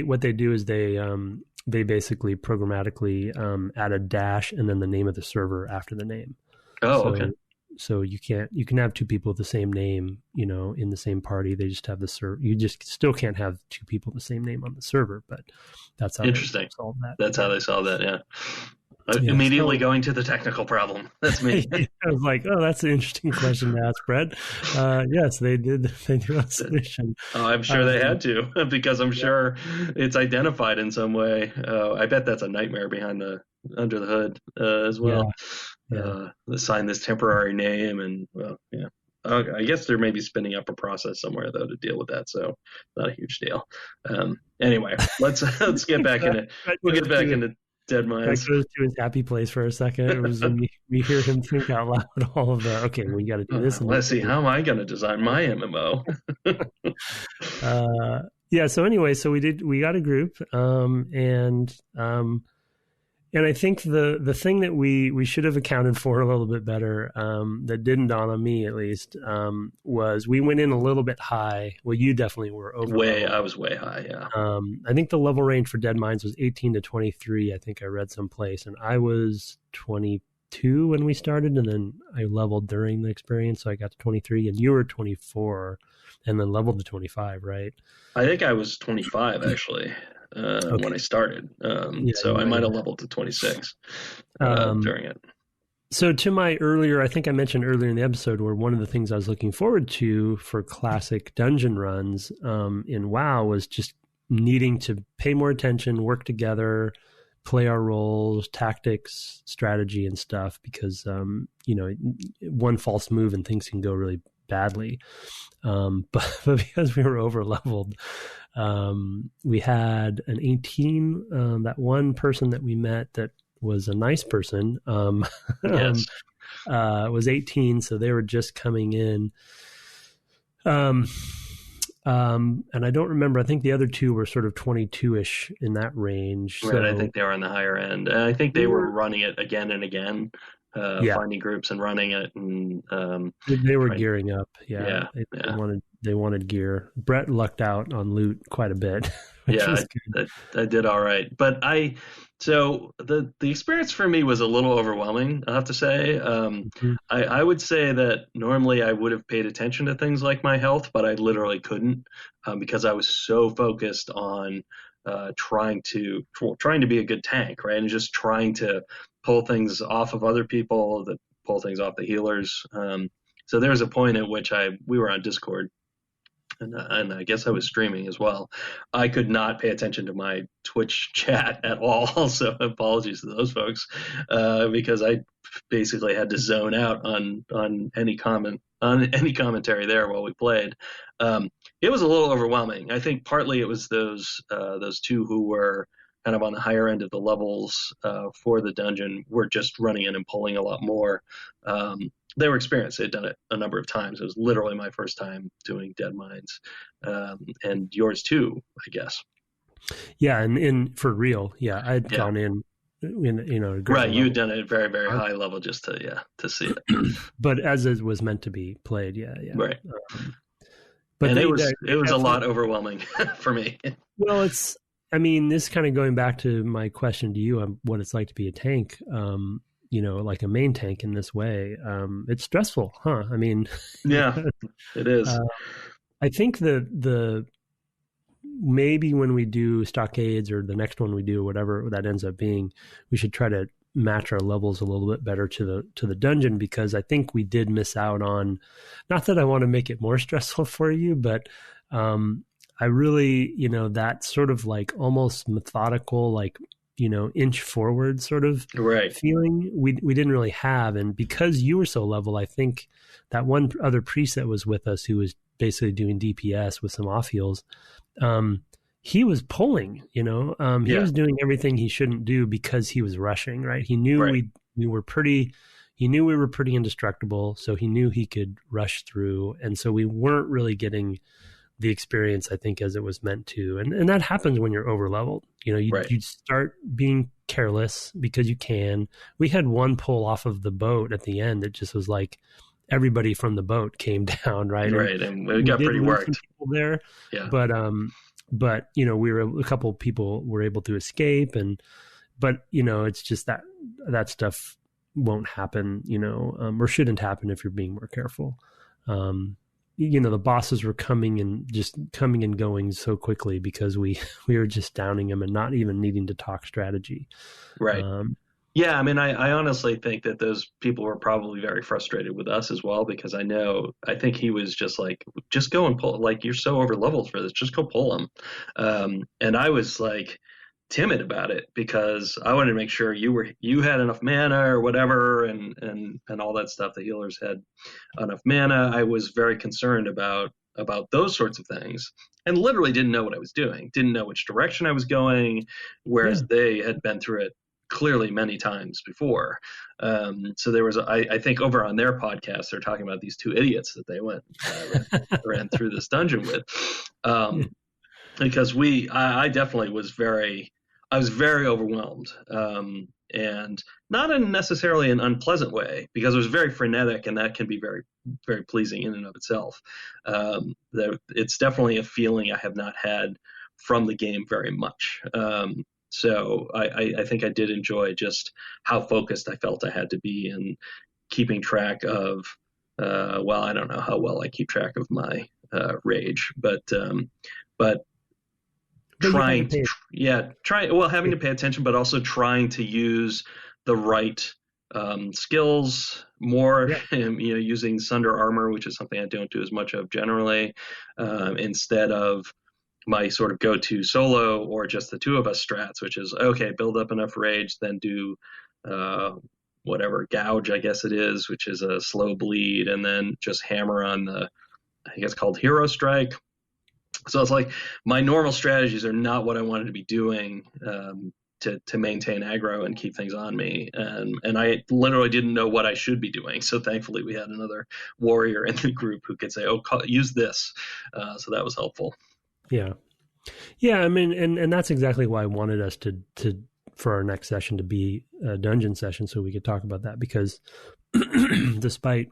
what they do is they basically programmatically add a dash and then the name of the server after the name.
Oh, okay.
So you can have 2 people with the same name, in the same party. They just have the server. You just still can't have 2 people with the same name on the server, but that's how
interesting.
They solve that.
That's how they solve that. Yeah. Immediately going to the technical problem. That's me.
I was like, oh, that's an interesting question to ask, Brett. Yes, they did. They do a solution.
Oh, I'm sure they had to, because I'm sure it's identified in some way. I bet that's a nightmare under the hood as well. Yeah. Assign this temporary name, and I guess they're maybe spinning up a process somewhere though to deal with that. So not a huge deal. Anyway, let's get back into. We'll get back into Dead Minds.
Back to his happy place for a second. It was we hear him think out loud all of the, okay, we got to do this.
Let's see, how am I going to design my MMO?
So anyway, we got a group, and And I think the thing that we should have accounted for a little bit better, that didn't dawn on me at least, was we went in a little bit high. Well, you definitely were over level.
I was way high, yeah.
I think the level range for Dead Minds was 18 to 23. I think I read someplace, and I was 22 when we started, and then I leveled during the experience, so I got to 23, and you were 24, and then leveled to 25, right?
I think I was 25 actually when I started, so I might have leveled to 26 during it.
So to my earlier, I think I mentioned earlier in the episode, where one of the things I was looking forward to for classic dungeon runs in WoW was just needing to pay more attention, work together, play our roles, tactics, strategy, and stuff, because one false move and things can go really badly. But because we were over leveled, we had an 18. That one person that we met that was a nice person,
Yes.
Was 18, so they were just coming in. And I don't remember. I think the other two were sort of 22-ish in that range.
Right, so, I think they were on the higher end. And I think they were running it again and again, finding groups and running it. And
they were gearing up. Yeah. They wanted gear. Brett lucked out on loot quite a bit.
Yeah, I did all right. But so the experience for me was a little overwhelming, I have to say. I would say that normally I would have paid attention to things like my health, but I literally couldn't, because I was so focused on trying to be a good tank, right? And just trying to pull things off of other people, pull things off the healers. So there was a point at which we were on Discord, and I guess I was streaming as well. I could not pay attention to my Twitch chat at all, so apologies to those folks, because I basically had to zone out on any commentary there while we played. It was a little overwhelming. I think partly it was those two who were kind of on the higher end of the levels for the dungeon were just running in and pulling a lot more. They were experienced. They'd done it a number of times. It was literally my first time doing Dead Minds, and yours too, I guess.
Yeah, and for real, I'd gone in
right. You'd done it at very, very high level just to see it.
But as it was meant to be played,
right. But it was a lot overwhelming for me.
Well, this kind of going back to my question to you on what it's like to be a tank. Like a main tank in this way. It's stressful, huh?
Yeah, it is.
I think the maybe when we do stockades or the next one we do, whatever that ends up being, we should try to match our levels a little bit better to the dungeon, because I think we did miss out on, not that I want to make it more stressful for you, but I really, that sort of like almost methodical, like, inch forward sort of feeling we didn't really have. And because you were so level, I think that one other priest that was with us, who was basically doing DPS with some off heals, he was pulling, he was doing everything he shouldn't do because he was rushing, right? He knew we were pretty indestructible, so he knew he could rush through. And so we weren't really getting the experience, I think, as it was meant to. And that happens when you're over leveled. You start being careless because you can. We had one pull off of the boat at the end that just was like everybody from the boat came down, right?
Right, and we got pretty worked
people there. Yeah. But a couple of people were able to escape, but it's just that stuff won't happen, or shouldn't happen if you're being more careful. The bosses were coming and going so quickly because we were just downing them and not even needing to talk strategy.
Right. I honestly think that those people were probably very frustrated with us as well, because I think he was just like, just go and pull, like, you're so over leveled for this, just go pull them. And I was like timid about it because I wanted to make sure you had enough mana or whatever, and all that stuff. The healers had enough mana. I was very concerned about those sorts of things, and literally didn't know what I was doing, didn't know which direction I was going, whereas they had been through it clearly many times before. So there was, I think over on their podcast, they're talking about these two idiots that they went ran through this dungeon with, because I definitely was very overwhelmed. and not in necessarily an unpleasant way, because it was very frenetic, and that can be very, very pleasing in and of itself. It's definitely a feeling I have not had from the game very much. So I think I did enjoy just how focused I felt I had to be, and keeping track of, well, I don't know how well I keep track of my rage, but trying to, having to pay attention, but also trying to use the right skills more, using Sunder Armor, which is something I don't do as much of generally, instead of my sort of go-to solo or just the two of us strats, which is, okay, build up enough rage, then do whatever gouge, I guess it is, which is a slow bleed, and then just hammer on I think it's called hero strike. So it's like my normal strategies are not what I wanted to be doing to maintain aggro and keep things on me, and I literally didn't know what I should be doing. So thankfully we had another warrior in the group who could say, "Oh, use this," so that was helpful.
Yeah. I mean, and that's exactly why I wanted us to for our next session to be a dungeon session, so we could talk about that, because despite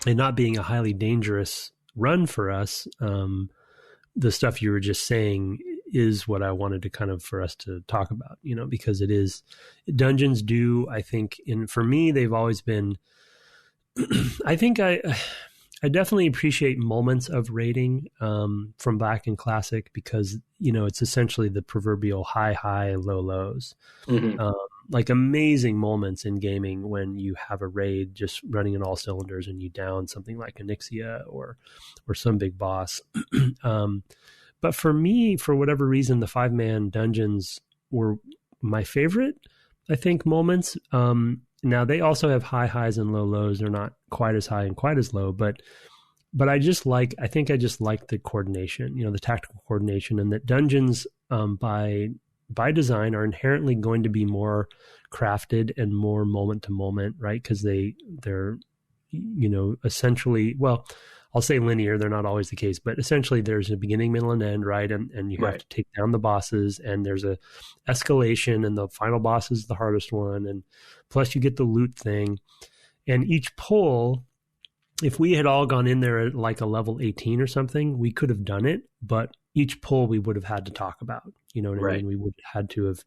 it not being a highly dangerous run for us, the stuff you were just saying is what I wanted to kind of for us to talk about, because it is, dungeons do, I think, for me, they've always been, I think I definitely appreciate moments of raiding from Black and Classic, because, it's essentially the proverbial high and low lows.
Mm-hmm.
Like amazing moments in gaming when you have a raid just running on all cylinders and you down something like Onyxia or some big boss. But for me, for whatever reason, the 5-man dungeons were my favorite, I think, moments. Now they also have high highs and low lows. They're not quite as high and quite as low, but I just like the coordination, the tactical coordination, and that dungeons by design are inherently going to be more crafted and more moment to moment, right? Because they're essentially, well, I'll say linear. They're not always the case, but essentially there's a beginning, middle, and end, right? And you have to take down the bosses, and there's a escalation, and the final boss is the hardest one, and plus you get the loot thing. And each pull, if we had all gone in there at like a level 18 or something, we could have done it, but each pull we would have had to talk about. You know what I mean? We would have had to have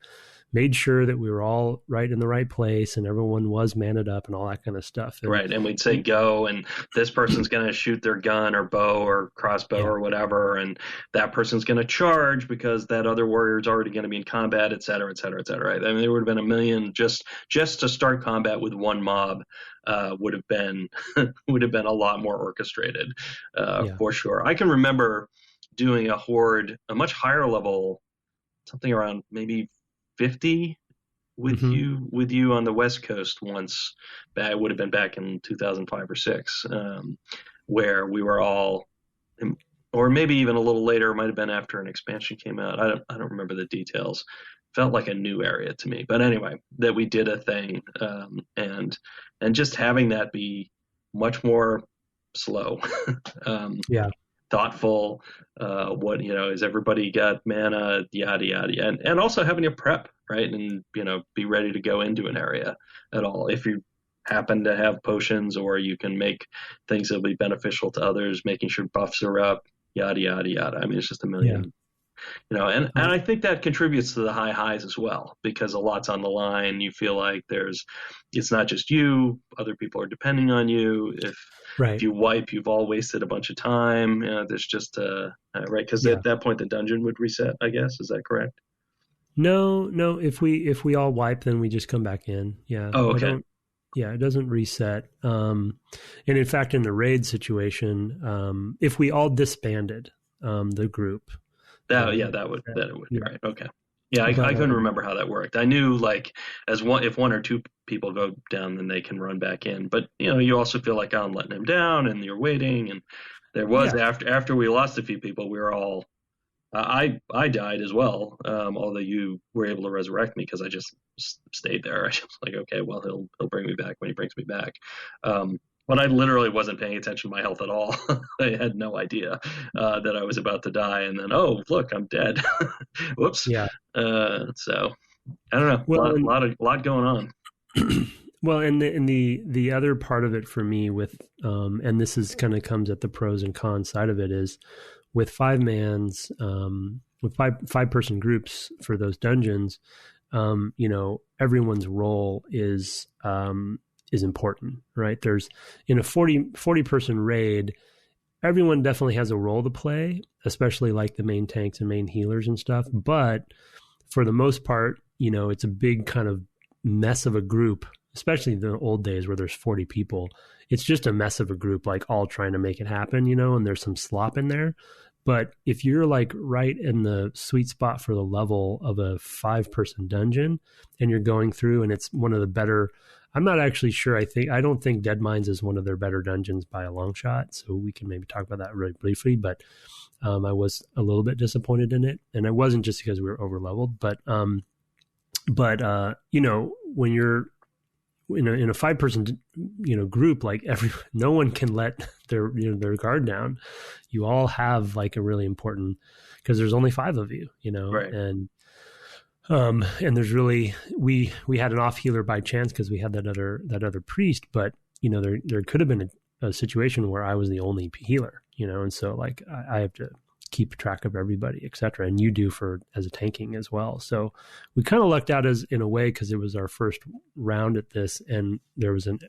made sure that we were all right in the right place and everyone was manned up and all that kind of stuff.
And we'd say go, and this person's going to shoot their gun or bow or crossbow or whatever, and that person's going to charge because that other warrior's already going to be in combat, et cetera, et cetera, et cetera. I mean, there would have been a million just to start combat with one mob. Would have been a lot more orchestrated, for sure. I can remember doing a horde, a much higher level, something around maybe 50 with you on the West Coast once. That would have been back in 2005 or 6, where we were all, or maybe even a little later. It might have been after an expansion came out. I don't remember the details. Felt like a new area to me, but anyway, that we did a thing, and just having that be much more slow, thoughtful. What, is everybody got mana, yada yada, and also having a prep, right, and be ready to go into an area at all if you happen to have potions, or you can make things that'll be beneficial to others, making sure buffs are up, yada yada yada. I mean, it's just a million. And I think that contributes to the high highs as well, because a lot's on the line. You feel like it's not just you, other people are depending on you. If you wipe, you've all wasted a bunch of time. There's just right, because at that point the dungeon would reset, I guess. Is that correct?
No. If we all wipe, then we just come back in. Yeah.
Oh, okay.
It doesn't reset. And in fact, in the raid situation, if we all disbanded the group. That would
be right. Okay. Yeah, I couldn't remember how that worked. I knew, like, if one or two people go down, then they can run back in. But you also feel like I'm letting him down, and you're waiting. And there was after we lost a few people, we were all. I died as well. Although you were able to resurrect me because I just stayed there. I was like, okay, well, he'll bring me back when he brings me back. But I literally wasn't paying attention to my health at all. I had no idea that I was about to die. And then, oh, look, I'm dead. Whoops.
Yeah.
So, I don't know,
Well,
lot going on.
well, and the other part of it for me with and this is kind of comes at the pros and cons side of it is with with five person groups for those dungeons, everyone's role is important, right? There's in a 40 person raid, everyone definitely has a role to play, especially like the main tanks and main healers and stuff. But for the most part, it's a big kind of mess of a group, especially in the old days where there's 40 people. It's just a mess of a group, like all trying to make it happen, and there's some slop in there. But if you're like right in the sweet spot for the level of a 5 person dungeon and you're going through and it's one of the better, I'm not actually sure. I don't think Dead Mines is one of their better dungeons by a long shot. So we can maybe talk about that really briefly, but I was a little bit disappointed in it. And it wasn't just because we were over leveled, but when you're in a 5 person, group, like no one can let their guard down. You all have like a really important, because there's only 5 of you,
Right.
and there's really, we had an off healer by chance because we had that other priest, but there could have been a situation where I was the only healer, and so like I have to keep track of everybody, etc. And you do as a tanking as well. So we kind of lucked out in a way because it was our first round at this, and there was an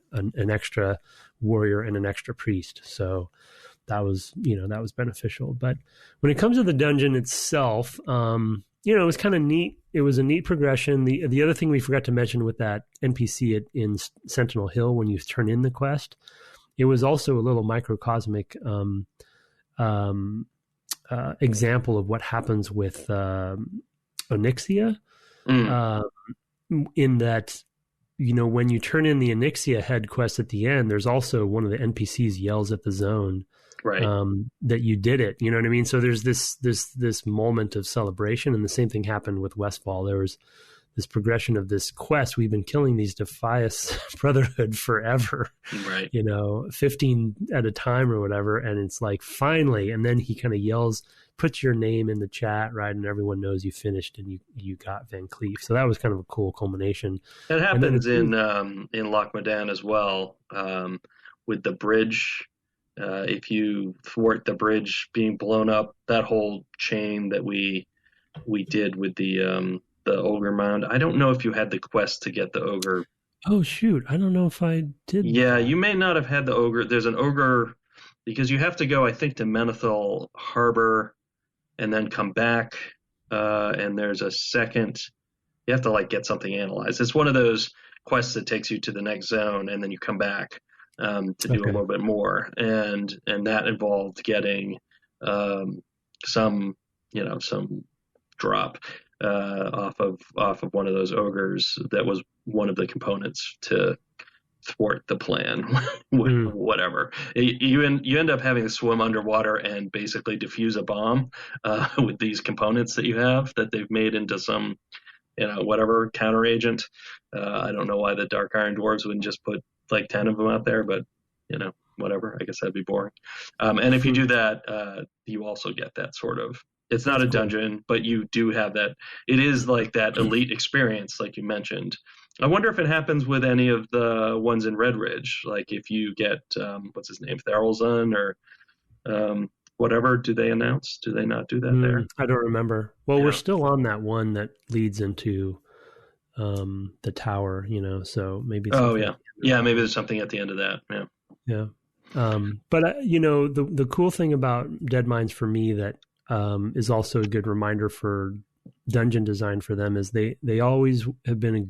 extra warrior and an extra priest. So that was beneficial. But when it comes to the dungeon itself, it was kind of neat. It was a neat progression. The other thing we forgot to mention with that NPC in Sentinel Hill, when you turn in the quest, it was also a little microcosmic example of what happens with Onyxia, in that, when you turn in the Onyxia head quest at the end, there's also one of the NPCs yells at the zone,
right,
that you did it. You know what I mean? So there's this moment of celebration, and the same thing happened with Westfall. There was this progression of this quest. We've been killing these Defias Brotherhood forever,
right.
15 at a time or whatever. And it's like, finally, and then he kind of yells, puts your name in the chat, right? And everyone knows you finished and you got Van Cleef. So that was kind of a cool culmination.
That happens in Loch Modan as well, with the bridge. If you thwart the bridge being blown up, that whole chain that we did with the ogre mound. I don't know if you had the quest to get the ogre.
Oh shoot, I don't know if I did.
Yeah, you may not have had the ogre. There's an ogre because you have to go, I think, to Menethil Harbor and then come back. And there's a second. You have to like get something analyzed. It's one of those quests that takes you to the next zone, and then you come back to do a little bit more. And that involved getting some drop off of one of those ogres. That was one of the components to thwart the plan. Whatever, you end up having to swim underwater and basically defuse a bomb with these components that you have that they've made into some whatever counter agent. I don't know why the Dark Iron Dwarves wouldn't just put like 10 of them out there, but whatever. I guess that'd be boring. And if you do that, you also get that sort of. It's not a dungeon, but you do have that. It is like that elite experience, like you mentioned. I wonder if it happens with any of the ones in Red Ridge. Like if you get, what's his name, Tharalzun or whatever, do they announce? Do they not do that there?
I don't remember. Well, we're still on that one that leads into the tower, so maybe.
Oh, yeah. Yeah, maybe there's something at the end of that. Yeah.
Yeah. But, the cool thing about Dead Mines for me that is also a good reminder for dungeon design for them is they always have been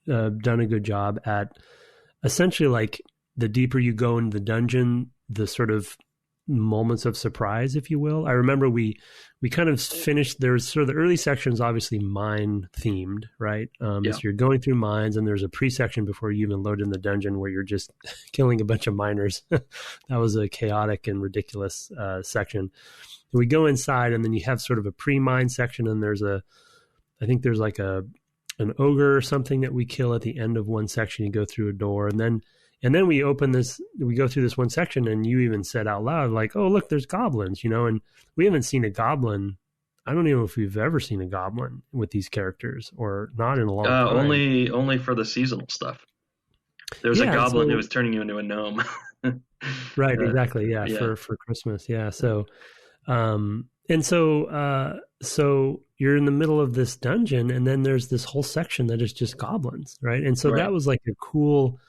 done a good job at essentially, like, the deeper you go into the dungeon, the sort of moments of surprise, if you will. I remember we kind of finished, there's sort of the early sections, obviously mine themed, right? So you're going through mines, and there's a pre-section before you even load in the dungeon where you're just killing a bunch of miners. That was a chaotic and ridiculous section. And we go inside, and then you have sort of a pre-mine section, and I think there's like an ogre or something that we kill at the end of one section. You go through a door, and then we go through this one section, and you even said out loud, like, oh, look, there's goblins, and we haven't seen a goblin, I don't even know if we've ever seen a goblin with these characters, or not in a long time.
Only for the seasonal stuff. There's a
Yeah,
goblin who
so
was turning you into a gnome.
right, exactly. Yeah,
Yeah,
for Christmas. Yeah, so and so you're in the middle of this dungeon, and then there's this whole section that is just goblins, right? And so
right.
that was like a cool.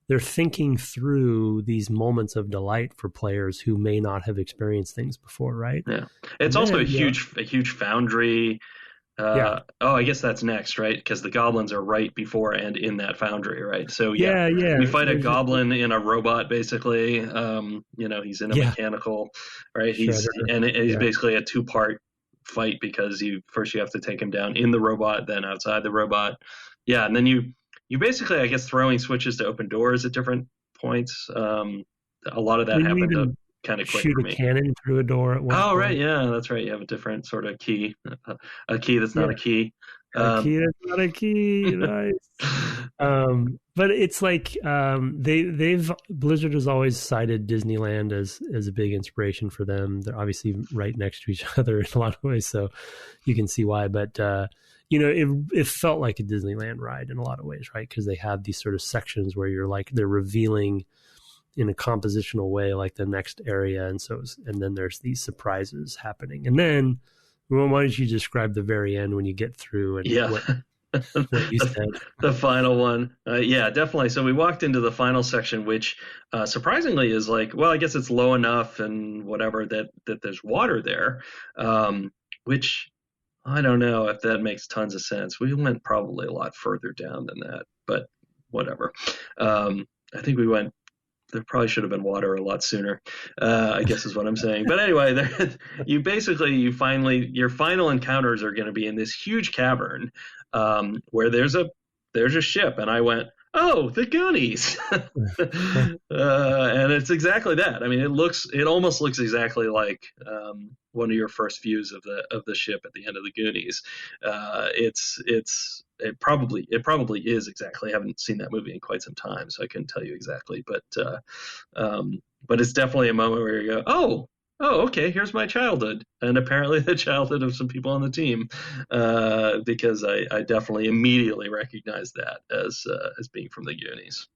They're thinking through these moments of delight for players who may not have experienced things before, right?
Yeah, it's
And
also
then
a huge foundry.
yeah,
Oh, I guess that's next, right? Because the goblins are right before and in that foundry, right? So yeah,
yeah.
we fight a
There's
goblin in a robot, basically. He's in a
yeah,
mechanical, right?
shredder.
He's
Yeah,
basically a two-part fight because you have to take him down in the robot, then outside the robot. Yeah, and then you basically, I guess, throwing switches to open doors at different points. A lot of that
when you
happened
even
kind of quick
shoot
for
a
me.
cannon through a door at one
Oh, right.
point.
Yeah, that's right. You have a different sort of key, a key that's not
Yeah,
a key.
a
Um,
key is not a key. Nice. But it's like they've Blizzard has always cited Disneyland as a big inspiration for them. They're obviously right next to each other in a lot of ways, so you can see why. But it felt like a Disneyland ride in a lot of ways, right? Because they have these sort of sections where you're like they're revealing in a compositional way, like the next area, and then there's these surprises happening, and then. Well, why don't you describe the very end when you get through and
yeah,
what you said?
the final one. Yeah, definitely. So we walked into the final section, which surprisingly is like, well, I guess it's low enough and whatever that there's water there, which I don't know if that makes tons of sense. We went probably a lot further down than that, but whatever. I think we went there probably should have been water a lot sooner, I guess is what I'm saying. But anyway, your final encounters are going to be in this huge cavern where there's a ship, and I went, oh, the Goonies, and it's exactly that. I mean, it almost looks exactly like one of your first views of the ship at the end of the Goonies. It probably is exactly. I haven't seen that movie in quite some time, so I couldn't tell you exactly. But it's definitely a moment where you go, oh, okay, here's my childhood, and apparently the childhood of some people on the team, because I definitely immediately recognized that as being from the Goonies.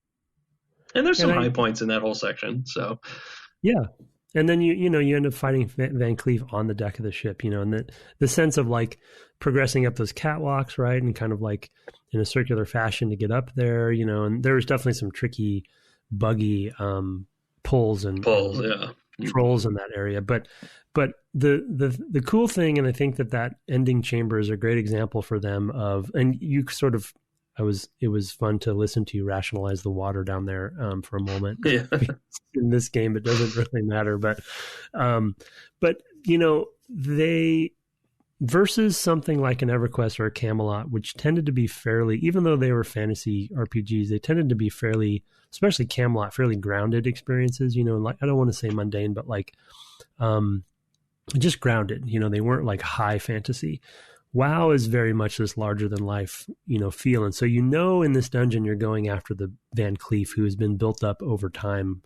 And there's
And
some
I
high points in that whole section. So
yeah, and then you end up fighting Van Cleef on the deck of the ship, and the sense of like progressing up those catwalks, right, and kind of like in a circular fashion to get up there, and there was definitely some tricky, buggy pulls and
yeah.
trolls in that area, but the cool thing, and I think that ending chamber is a great example for them of, and you sort of it was fun to listen to you rationalize the water down there for a moment.
Yeah.
In this game, it doesn't really matter, but they versus something like an EverQuest or a Camelot, which tended to be fairly, even though they were fantasy RPGs, they tended to be fairly, especially Camelot, fairly grounded experiences. Like I don't want to say mundane, but like just grounded. They weren't like high fantasy. WoW is very much this larger than life, feel. And so, in this dungeon, you're going after the Van Cleef, who has been built up over time,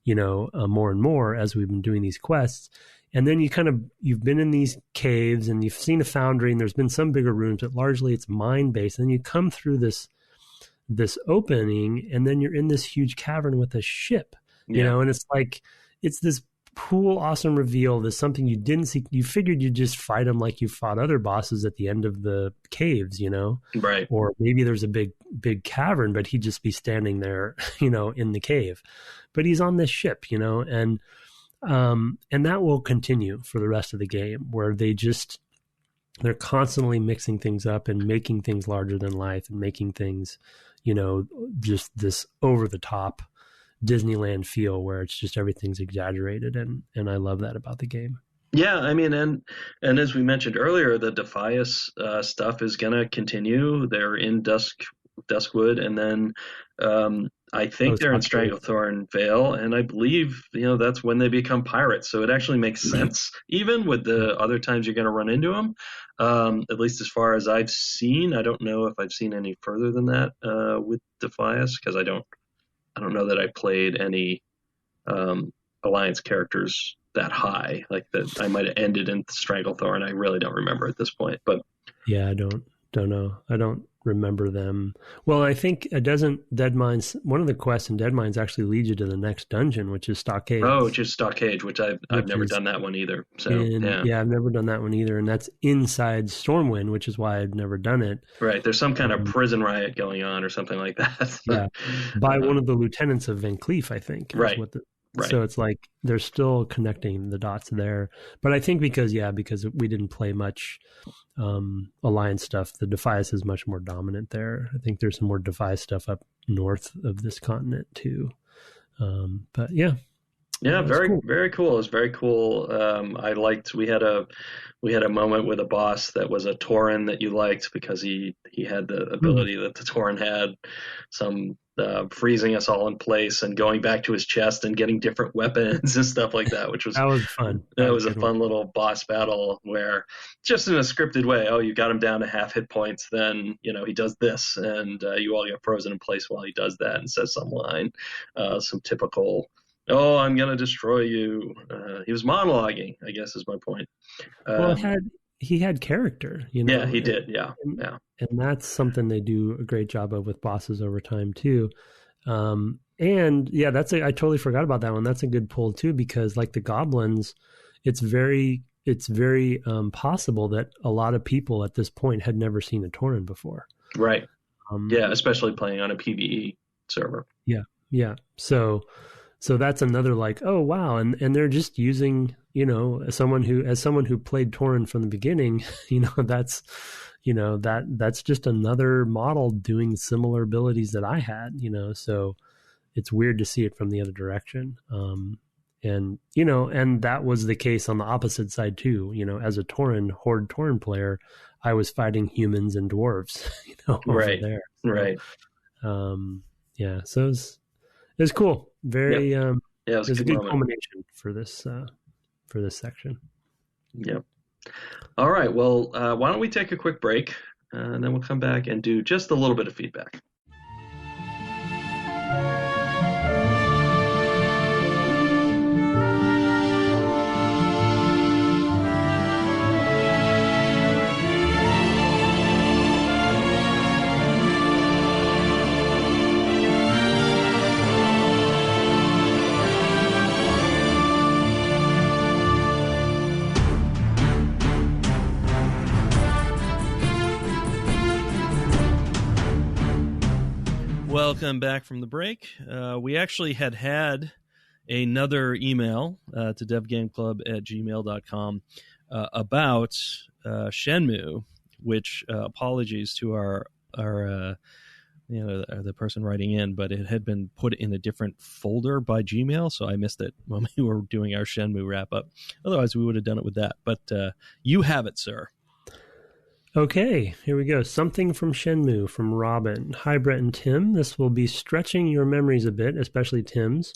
more and more as we've been doing these quests. And then you've been in these caves and you've seen a foundry and there's been some bigger rooms, but largely it's mine based. And then you come through this opening and then you're in this huge cavern with a ship, and it's like, it's this cool, awesome reveal. There's something you didn't see. You figured you'd just fight him like you fought other bosses at the end of the caves,
Right.
Or maybe there's a big cavern, but he'd just be standing there, in the cave. But he's on this ship, and that will continue for the rest of the game, where they're constantly mixing things up and making things larger than life and making things, just this over the top Disneyland feel where it's just everything's exaggerated, and I love that about the game.
Yeah, I mean, and as we mentioned earlier, the Defias stuff is going to continue. They're in Duskwood, and then I think they're in Stranglethorn Vale, and I believe that's when they become pirates. So it actually makes sense, even with the other times you're going to run into them. At least as far as I've seen, I don't know if I've seen any further than that with Defias, because I don't know that I played any Alliance characters that high. Like that, I might have ended in Stranglethorn. I really don't remember at this point, but
Yeah, I don't know. I don't remember them. Well, I think it doesn't. Dead Mines. One of the quests in Dead Mines actually leads you to the next dungeon, which is Stockade.
oh, just Stockade, which I've never done that one either. So
yeah, I've never done that one either, and that's inside Stormwind, which is why I've never done it.
Right, there's some kind of prison riot going on or something like that.
Yeah, by one of the lieutenants of Van Cleef, I think.
Right.
Right. So it's like they're still connecting the dots there. But I think because we didn't play much Alliance stuff, the Defias is much more dominant there. I think there's some more Defias stuff up north of this continent too. But yeah.
Yeah, very cool. Very cool. It was very cool. I liked. We had a moment with a boss that was a Tauren that you liked because he had the ability that the Tauren had, some freezing us all in place and going back to his chest and getting different weapons and stuff like that, which was
fun.
That was a fun little boss battle where just in a scripted way, oh, you got him down to half hit points, then he does this, and you all get frozen in place while he does that and says some line, some typical. Oh, I'm going to destroy you. He was monologuing, I guess is my point.
Well, he had character,
Yeah, he did. Yeah.
And that's something they do a great job of with bosses over time too. And yeah, I totally forgot about that one. That's a good pull too, because like the goblins, it's very possible that a lot of people at this point had never seen a Tauren before. Right.
Especially playing on a PvE server.
Yeah. So that's another like, oh wow, and they're just using, as someone who played Tauren from the beginning, that's just another model doing similar abilities that I had, so it's weird to see it from the other direction. And that was the case on the opposite side too. As a Horde Tauren player, I was fighting humans and dwarves, over there. So,
right.
So it was cool. Very,
it was
a good culmination for this section.
Yep. All right. Well, why don't we take a quick break, and then we'll come back and do just a little bit of feedback.
Welcome back from the break. We actually had another email to devgameclub@gmail.com about Shenmue, which apologies to our the person writing in, but it had been put in a different folder by Gmail, so I missed it when we were doing our Shenmue wrap up. Otherwise, we would have done it with that. But you have it, sir.
Okay, here we go. Something from Shenmue from Robin. Hi, Brett and Tim. This will be stretching your memories a bit, especially Tim's.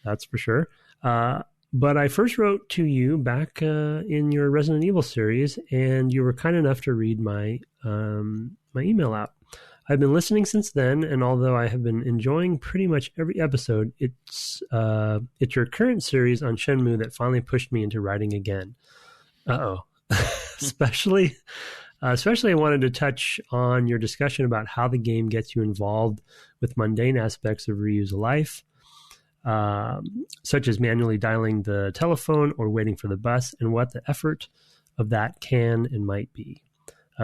That's for sure. But I first wrote to you back in your Resident Evil series, and you were kind enough to read my email out. I've been listening since then, and although I have been enjoying pretty much every episode, it's your current series on Shenmue that finally pushed me into writing again. Especially I wanted to touch on your discussion about how the game gets you involved with mundane aspects of Ryu's life, such as manually dialing the telephone or waiting for the bus, and what the effort of that can and might be.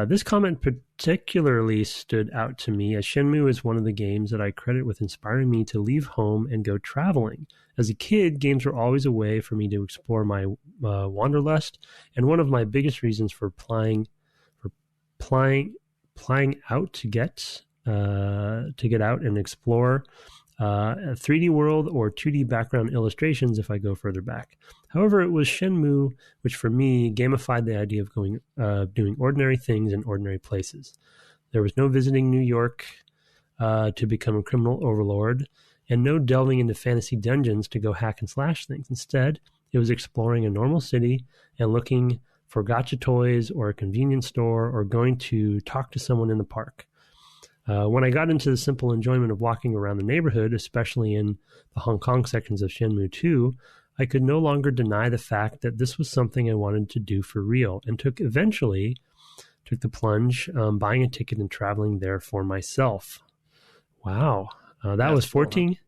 This comment particularly stood out to me, as Shenmue is one of the games that I credit with inspiring me to leave home and go traveling. As a kid, games were always a way for me to explore my wanderlust, and one of my biggest reasons for plying out to get out and explore a 3D world or 2D background illustrations if I go further back. However, it was Shenmue which for me gamified the idea of doing ordinary things in ordinary places. There was no visiting New York to become a criminal overlord, and no delving into fantasy dungeons to go hack and slash things. Instead, it was exploring a normal city and looking for gotcha toys or a convenience store or going to talk to someone in the park. When I got into the simple enjoyment of walking around the neighborhood, especially in the Hong Kong sections of Shenmue 2, I could no longer deny the fact that this was something I wanted to do for real, and eventually took the plunge, buying a ticket and traveling there for myself. Wow. That was 14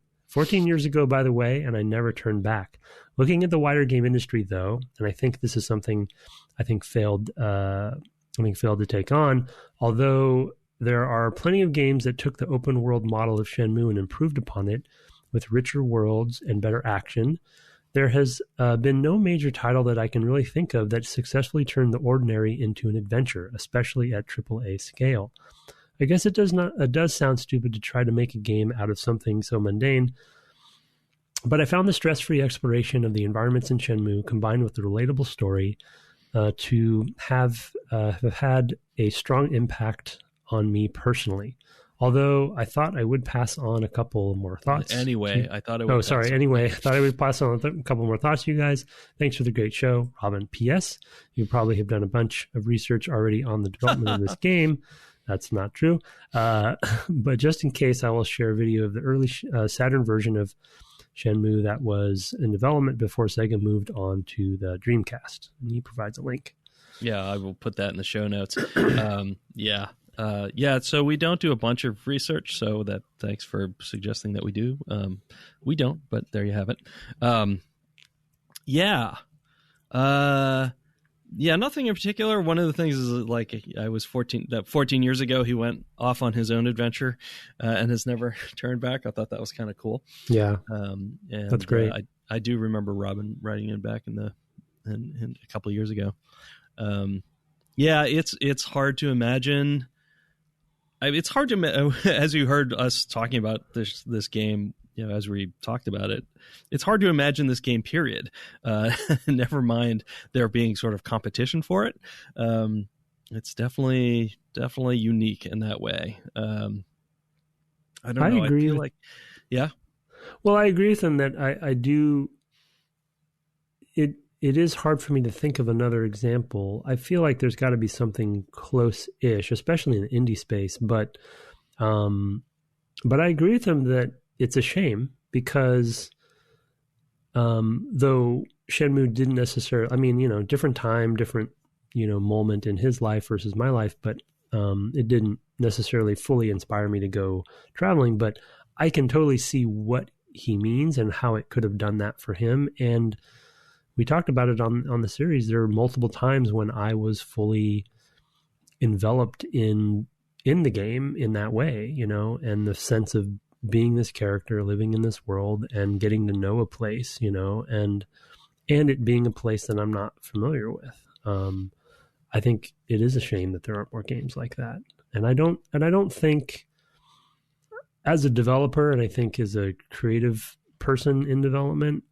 years ago, by the way, and I never turned back. Looking at the wider game industry, though, and I think this is something I think failed to take on, although there are plenty of games that took the open world model of Shenmue and improved upon it with richer worlds and better action. There has been no major title that I can really think of that successfully turned the ordinary into an adventure, especially at AAA scale. I guess it does sound stupid to try to make a game out of something so mundane, but I found the stress-free exploration of the environments in Shenmue combined with the relatable story to have had a strong impact on me personally. Although I thought I would pass on a couple more thoughts.
Anyway, I thought it would.
Oh, sorry. Anyway, I thought I would pass on a couple more thoughts to you guys. Thanks for the great show, Robin. P.S. You probably have done a bunch of research already on the development of this game. That's not true. But just in case, I will share a video of the early Saturn version of Shenmue that was in development before Sega moved on to the Dreamcast. And he provides a link.
Yeah, I will put that in the show notes. So we don't do a bunch of research, so thanks for suggesting that we do. We don't, but there you have it. Nothing in particular. One of the things is like I was 14 years ago, he went off on his own adventure and has never turned back. I thought that was kind of cool.
Yeah.
And
that's great.
I do remember Robin writing it back in a couple of years ago. It's hard to imagine. It's hard to, as you heard us talking about this game, as we talked about it, it's hard to imagine this game, period. Never mind there being sort of competition for it. It's definitely unique in that way. I don't know.
I agree.
I feel like, yeah.
Well, I agree with him that I do. It is hard for me to think of another example. I feel like there's got to be something close-ish, especially in the indie space. But I agree with him that it's a shame because though Shenmue didn't necessarily, different time, different, moment in his life versus my life, but it didn't necessarily fully inspire me to go traveling. But I can totally see what he means and how it could have done that for him. And we talked about it on the series. There were multiple times when I was fully enveloped in the game in that way, and the sense of being this character, living in this world and getting to know a place, and it being a place that I'm not familiar with. I think it is a shame that there aren't more games like that. And I don't think as a developer, and I think as a creative person in development,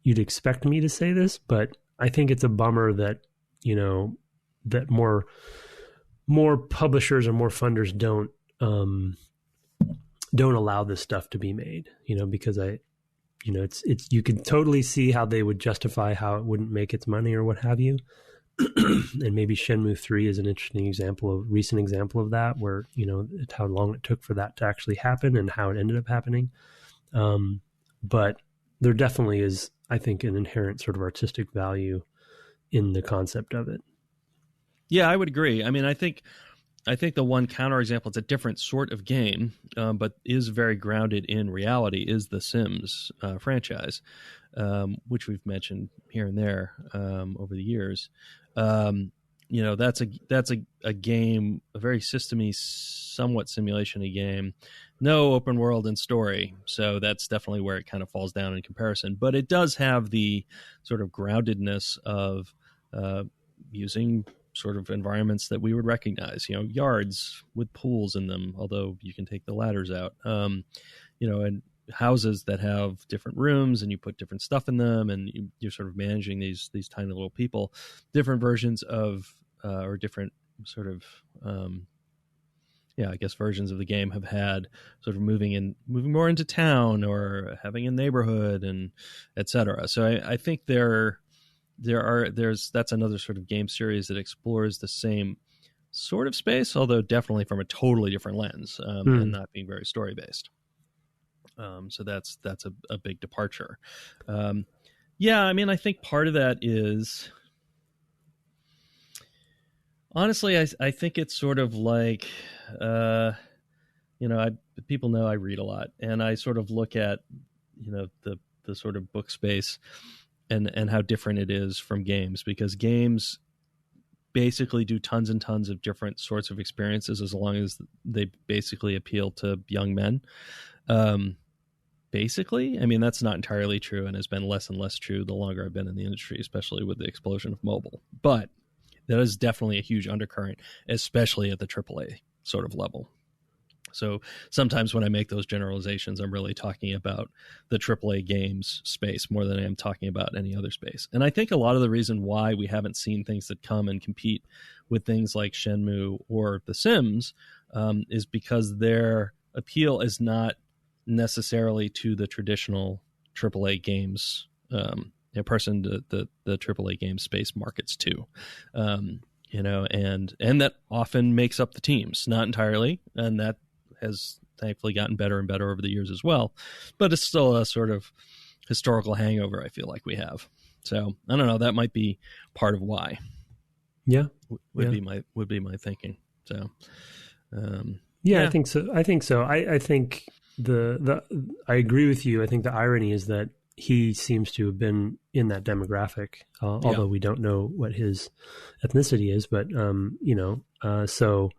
you'd expect me to say this, but I think it's a bummer that, that more publishers or more funders don't allow this stuff to be made, because it's you can totally see how they would justify how it wouldn't make its money or what have you. And maybe Shenmue 3 is an interesting recent example of that, where, how long it took for that to actually happen and how it ended up happening. But there definitely is, I think, an inherent sort of artistic value in the concept of it.
Yeah, I would agree. I mean, I think the one counterexample, it's a different sort of game, but is very grounded in reality, is the Sims franchise, which we've mentioned here and there over the years. That's a game, a very system-y, somewhat simulation-y game. No open world and story, so that's definitely where it kind of falls down in comparison. But it does have the sort of groundedness of using sort of environments that we would recognize, yards with pools in them, although you can take the ladders out, and houses that have different rooms and you put different stuff in them, and you're sort of managing these tiny little people, different versions of, or different sort of, I guess versions of the game have had sort of moving more into town or having a neighborhood and et cetera. So I think that's another sort of game series that explores the same sort of space, although definitely from a totally different lens, and not being very story based. So that's a big departure. Yeah, I mean, I think part of that is, honestly, I think it's sort of like, people know I read a lot, and I sort of look at, the sort of book space and how different it is from games, because games basically do tons and tons of different sorts of experiences as long as they basically appeal to young men. Basically, I mean, that's not entirely true and has been less and less true the longer I've been in the industry, especially with the explosion of mobile. But that is definitely a huge undercurrent, especially at the AAA sort of level. So sometimes when I make those generalizations, I'm really talking about the AAA games space more than I am talking about any other space. And I think a lot of the reason why we haven't seen things that come and compete with things like Shenmue or The Sims is because their appeal is not necessarily to the traditional AAA games person the AAA game space markets to. And that often makes up the teams, not entirely, and that has thankfully gotten better and better over the years as well, but it's still a sort of historical hangover I feel like we have. So I don't know, that might be part of why.
Yeah,
would be my thinking. So
I think so. I think I agree with you. I think the irony is that he seems to have been in that demographic, although we don't know what his ethnicity is, but so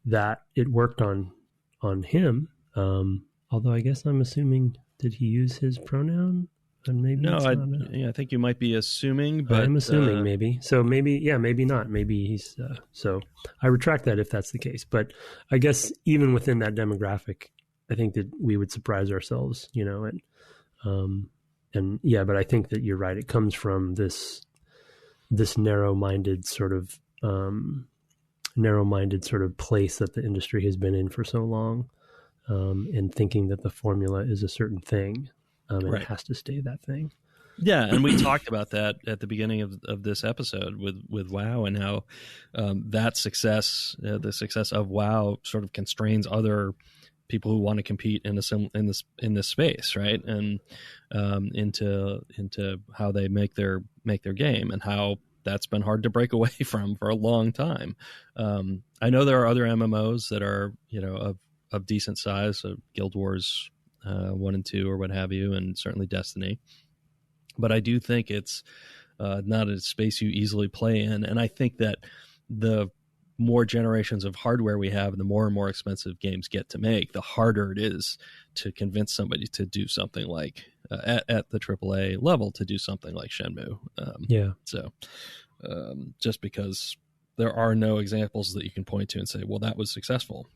that it worked on him. Although I guess I'm assuming, did he use his pronoun? And maybe
no, I think you might be assuming, but
I'm assuming maybe. So maybe not. Maybe he's so I retract that if that's the case. But I guess even within that demographic, I think that we would surprise ourselves, but I think that you're right. It comes from this narrow-minded sort of place that the industry has been in for so long, and thinking that the formula is a certain thing, and
right.
It has to stay that thing.
Yeah, and we talked about that at the beginning of this episode with WoW, and how that success, the success of WoW, sort of constrains other people who want to compete in this space, right? And into how they make their game, and how that's been hard to break away from for a long time. I know there are other MMOs that are of decent size, so Guild Wars 1 and 2 or what have you, and certainly Destiny. But I do think it's not a space you easily play in, and I think that the more generations of hardware we have, and the more and more expensive games get to make, the harder it is to convince somebody to do something like at the AAA level, to do something like Shenmue. So just because there are no examples that you can point to and say, well, that was successful.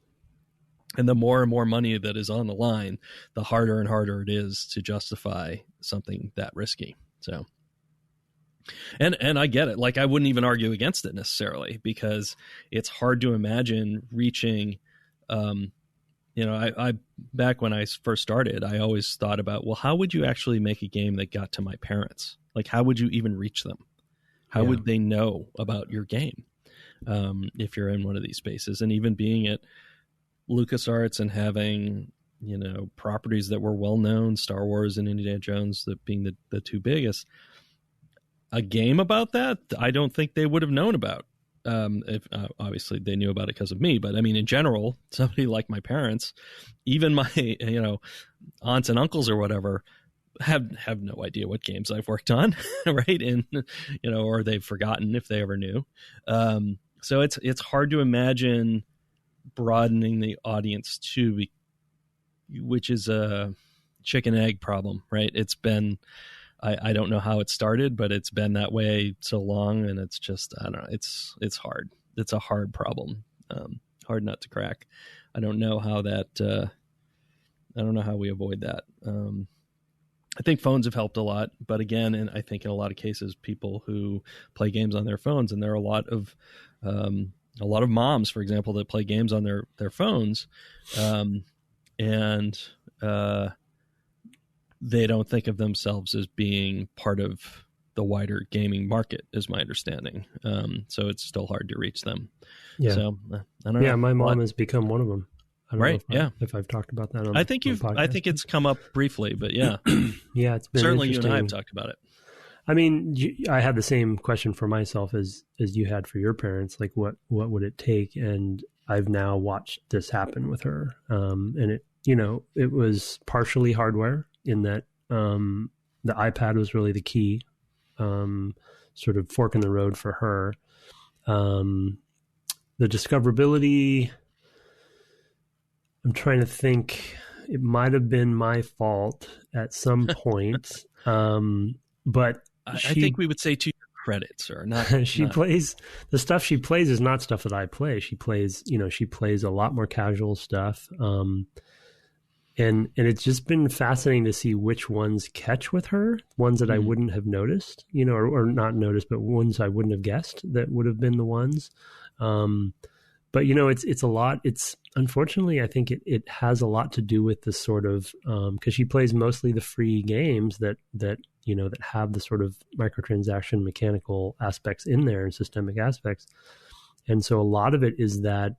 And the more and more money that is on the line, the harder and harder it is to justify something that risky. So, and I get it. Like, I wouldn't even argue against it necessarily, because it's hard to imagine reaching, I back when I first started, I always thought about, well, how would you actually make a game that got to my parents? Like, how would you even reach them? How would they know about your game if you're in one of these spaces? And even being at LucasArts and having, properties that were well known, Star Wars and Indiana Jones, that being the two biggest, a game about that, I don't think they would have known about. If obviously they knew about it because of me, but I mean, in general, somebody like my parents, even my aunts and uncles or whatever, have no idea what games I've worked on, right? And or they've forgotten if they ever knew. So it's hard to imagine broadening the audience too, which is a chicken egg problem, right? It's been, I don't know how it started, but it's been that way so long, and it's just, I don't know, it's hard. It's a hard problem, hard nut to crack. I don't know how we avoid that. I think phones have helped a lot, but again, and I think in a lot of cases, people who play games on their phones, and there are a lot of moms, for example, that play games on their phones, and they don't think of themselves as being part of the wider gaming market, is my understanding. So it's still hard to reach them.
Yeah.
So I don't know.
Yeah, my mom has become one of them. I don't
Right.
know if I've talked about that on
I think
on
I think it's come up briefly, but yeah.
Yeah, it's been
Certainly you and I have
interesting.
talked about it.
I mean, I had the same question for myself as you had for your parents. Like, what would it take? And I've now watched this happen with her. And it was partially hardware in that the iPad was really the key, sort of fork in the road for her. The discoverability, I'm trying to think. It might have been my fault at some point, but
I think we would say to your credit, sir. Not
she plays the stuff she plays is not stuff that I play. She plays a lot more casual stuff, and it's just been fascinating to see which ones catch with her. Ones that I wouldn't have noticed, or not noticed, but ones I wouldn't have guessed that would have been the ones. But it's a lot. It's unfortunately, I think it has a lot to do with the sort of because she plays mostly the free games that have the sort of microtransaction mechanical aspects in there and systemic aspects, and so a lot of it is that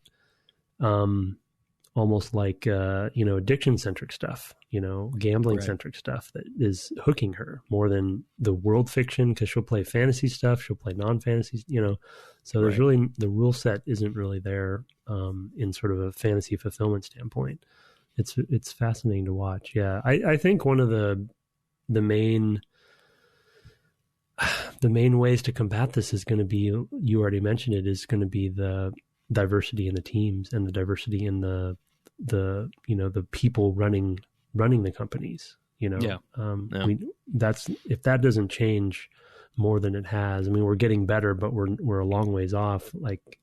almost like addiction centric stuff, gambling centric stuff that is hooking her more than the world fiction, because she'll play fantasy stuff, she'll play non-fantasy, so there's really the rule set isn't really there in sort of a fantasy fulfillment standpoint. It's fascinating to watch. Yeah, I think one of the main ways to combat this is going to be, you already mentioned it, is going to be the diversity in the teams and the diversity in the people running the companies. If that doesn't change more than it has, I mean, we're getting better, but we're a long ways off. Like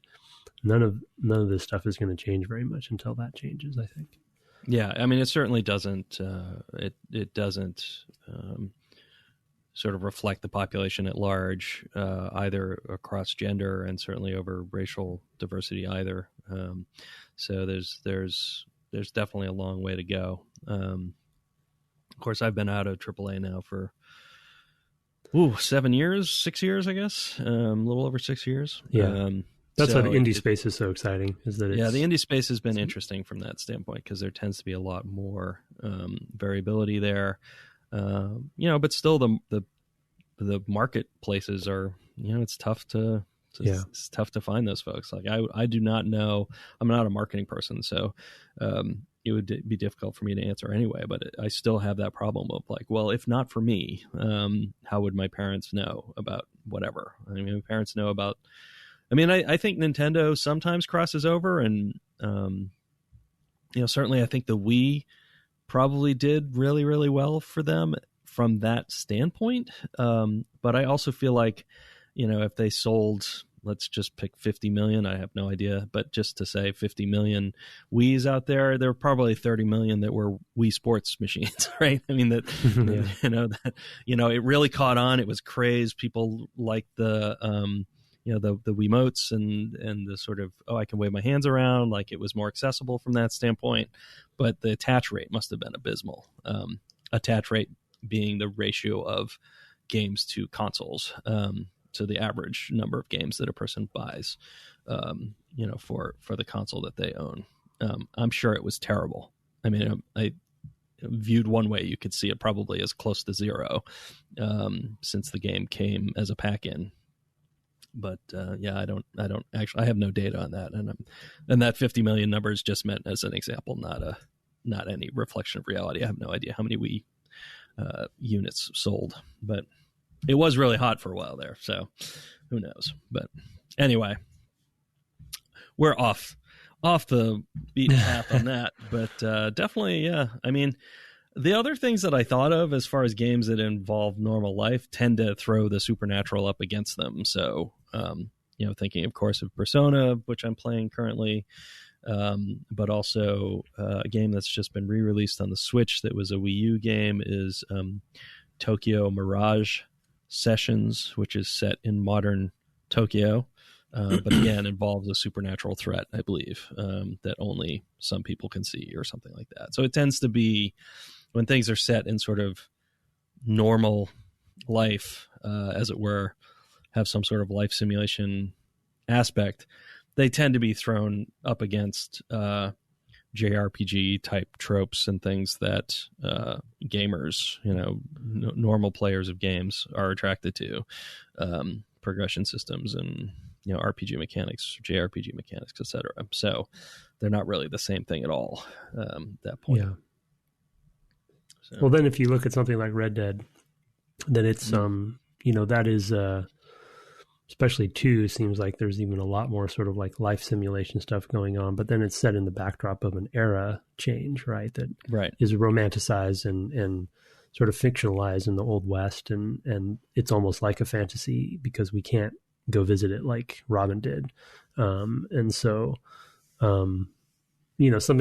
none of this stuff is going to change very much until that changes, I think.
Yeah, I mean, it certainly doesn't. It doesn't sort of reflect the population at large, either across gender and certainly over racial diversity either. So there's definitely a long way to go. Of course, I've been out of AAA now for 6 years, I guess, a little over 6 years.
Yeah. That's why the indie space is so exciting. Is that
the indie space has been interesting from that standpoint, because there tends to be a lot more variability there. But still the marketplaces are, it's tough to it's tough to find those folks. Like I do not know. I'm not a marketing person, so it would be difficult for me to answer anyway. But I still have that problem of like, well, if not for me, how would my parents know about whatever? I mean, my parents know about. I mean, I think Nintendo sometimes crosses over, and certainly I think the Wii probably did really, really well for them from that standpoint. But I also feel like, if they sold, let's just pick 50 million, I have no idea, but just to say 50 million Wiis out there were probably 30 million that were Wii Sports machines, right? I mean, it really caught on. It was craze. People liked the Wiimotes and the sort of, I can wave my hands around, like it was more accessible from that standpoint. But the attach rate must have been abysmal. Attach rate being the ratio of games to consoles, to the average number of games that a person buys, for the console that they own. I'm sure it was terrible. I mean, I viewed one way, you could see it probably as close to zero, since the game came as a pack-in. But I don't actually, I have no data on that, and that 50 million number is just meant as an example, not any reflection of reality. I have no idea how many Wii units sold, but it was really hot for a while there, so who knows. But anyway, we're off the beaten path on that, but definitely, yeah. I mean, the other things that I thought of as far as games that involve normal life tend to throw the supernatural up against them. So, thinking, of course, of Persona, which I'm playing currently, but also a game that's just been re-released on the Switch that was a Wii U game is Tokyo Mirage Sessions, which is set in modern Tokyo, but again involves a supernatural threat, I believe, that only some people can see or something like that. So it tends to be, when things are set in sort of normal life, as it were, have some sort of life simulation aspect, they tend to be thrown up against JRPG type tropes and things that gamers, normal players of games are attracted to, progression systems and RPG mechanics, JRPG mechanics, etc. So they're not really the same thing at all at that point.
Yeah. So. Well, then if you look at something like Red Dead, then it's that is especially 2 seems like there's even a lot more sort of like life simulation stuff going on, but then it's set in the backdrop of an era change, right? That is romanticized and sort of fictionalized in the Old West, and it's almost like a fantasy because we can't go visit it like Robin did. And so, something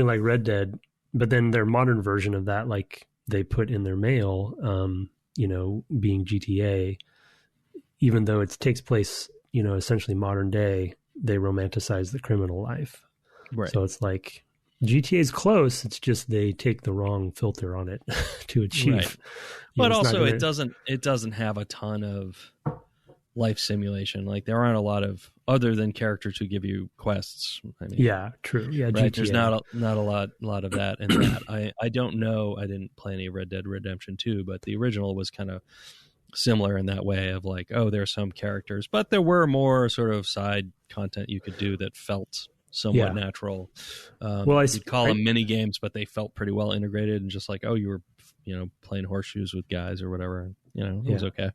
like Red Dead, but then their modern version of that, like they put in their mail, being GTA, even though it takes place, essentially modern day, they romanticize the criminal life.
Right.
So it's like GTA is close. It's just they take the wrong filter on it to achieve. Right.
But also, it doesn't have a ton of life simulation. Like there aren't a lot of other than characters who give you quests.
Yeah, true. Yeah,
right.
GTA.
There's not a lot of that in that. I don't know. I didn't play any Red Dead Redemption 2, but the original was kind of similar in that way of like, oh, there are some characters, but there were more sort of side content you could do that felt somewhat natural. You'd call them mini games, but they felt pretty well integrated and just like, oh, you were, playing horseshoes with guys or whatever. It was okay.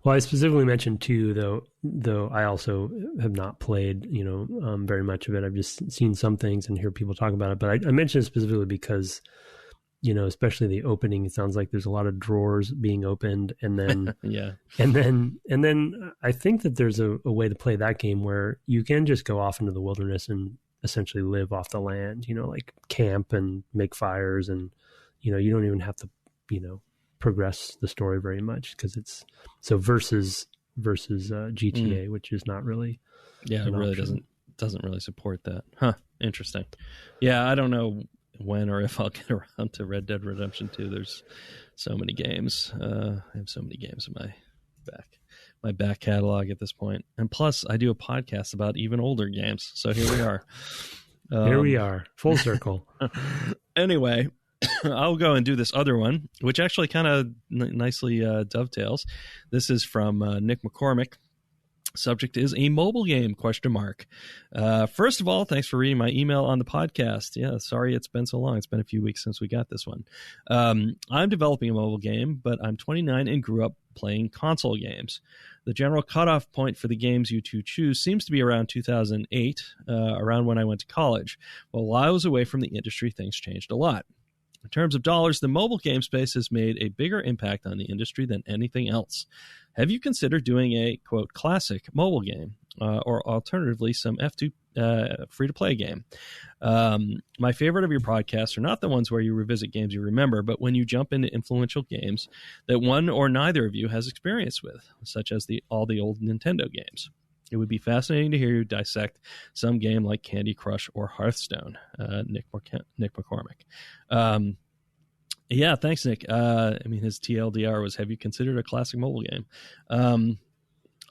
Well, I specifically mentioned too, though I also have not played, very much of it. I've just seen some things and hear people talk about it. But I mentioned it specifically because, especially the opening, it sounds like there's a lot of drawers being opened, and then and then I think that there's a way to play that game where you can just go off into the wilderness and essentially live off the land, like camp and make fires, and you don't even have to, progress the story very much because it's so versus GTA, which is not really.
Yeah, it really doesn't really support that. Huh. Interesting. Yeah, I don't know when or if I'll get around to Red Dead Redemption 2. There's so many games. I have so many games in my back catalog at this point. And plus, I do a podcast about even older games. So here we are.
Here we are. Full circle.
Anyway, I'll go and do this other one, which actually kind of nicely dovetails. This is from Nick McCormick. Subject is a mobile game, ? First of all, thanks for reading my email on the podcast. Yeah, sorry it's been so long. It's been a few weeks since we got this one. I'm developing a mobile game, but I'm 29 and grew up playing console games. The general cutoff point for the games you two choose seems to be around 2008, around when I went to college. Well, while I was away from the industry, things changed a lot. In terms of dollars, the mobile game space has made a bigger impact on the industry than anything else. Have you considered doing a, quote, classic mobile game, or alternatively some F2 free-to-play game? My favorite of your podcasts are not the ones where you revisit games you remember, but when you jump into influential games that one or neither of you has experience with, such as all the old Nintendo games. It would be fascinating to hear you dissect some game like Candy Crush or Hearthstone. Nick McCormick. Yeah, thanks, Nick. His TLDR was, have you considered a classic mobile game?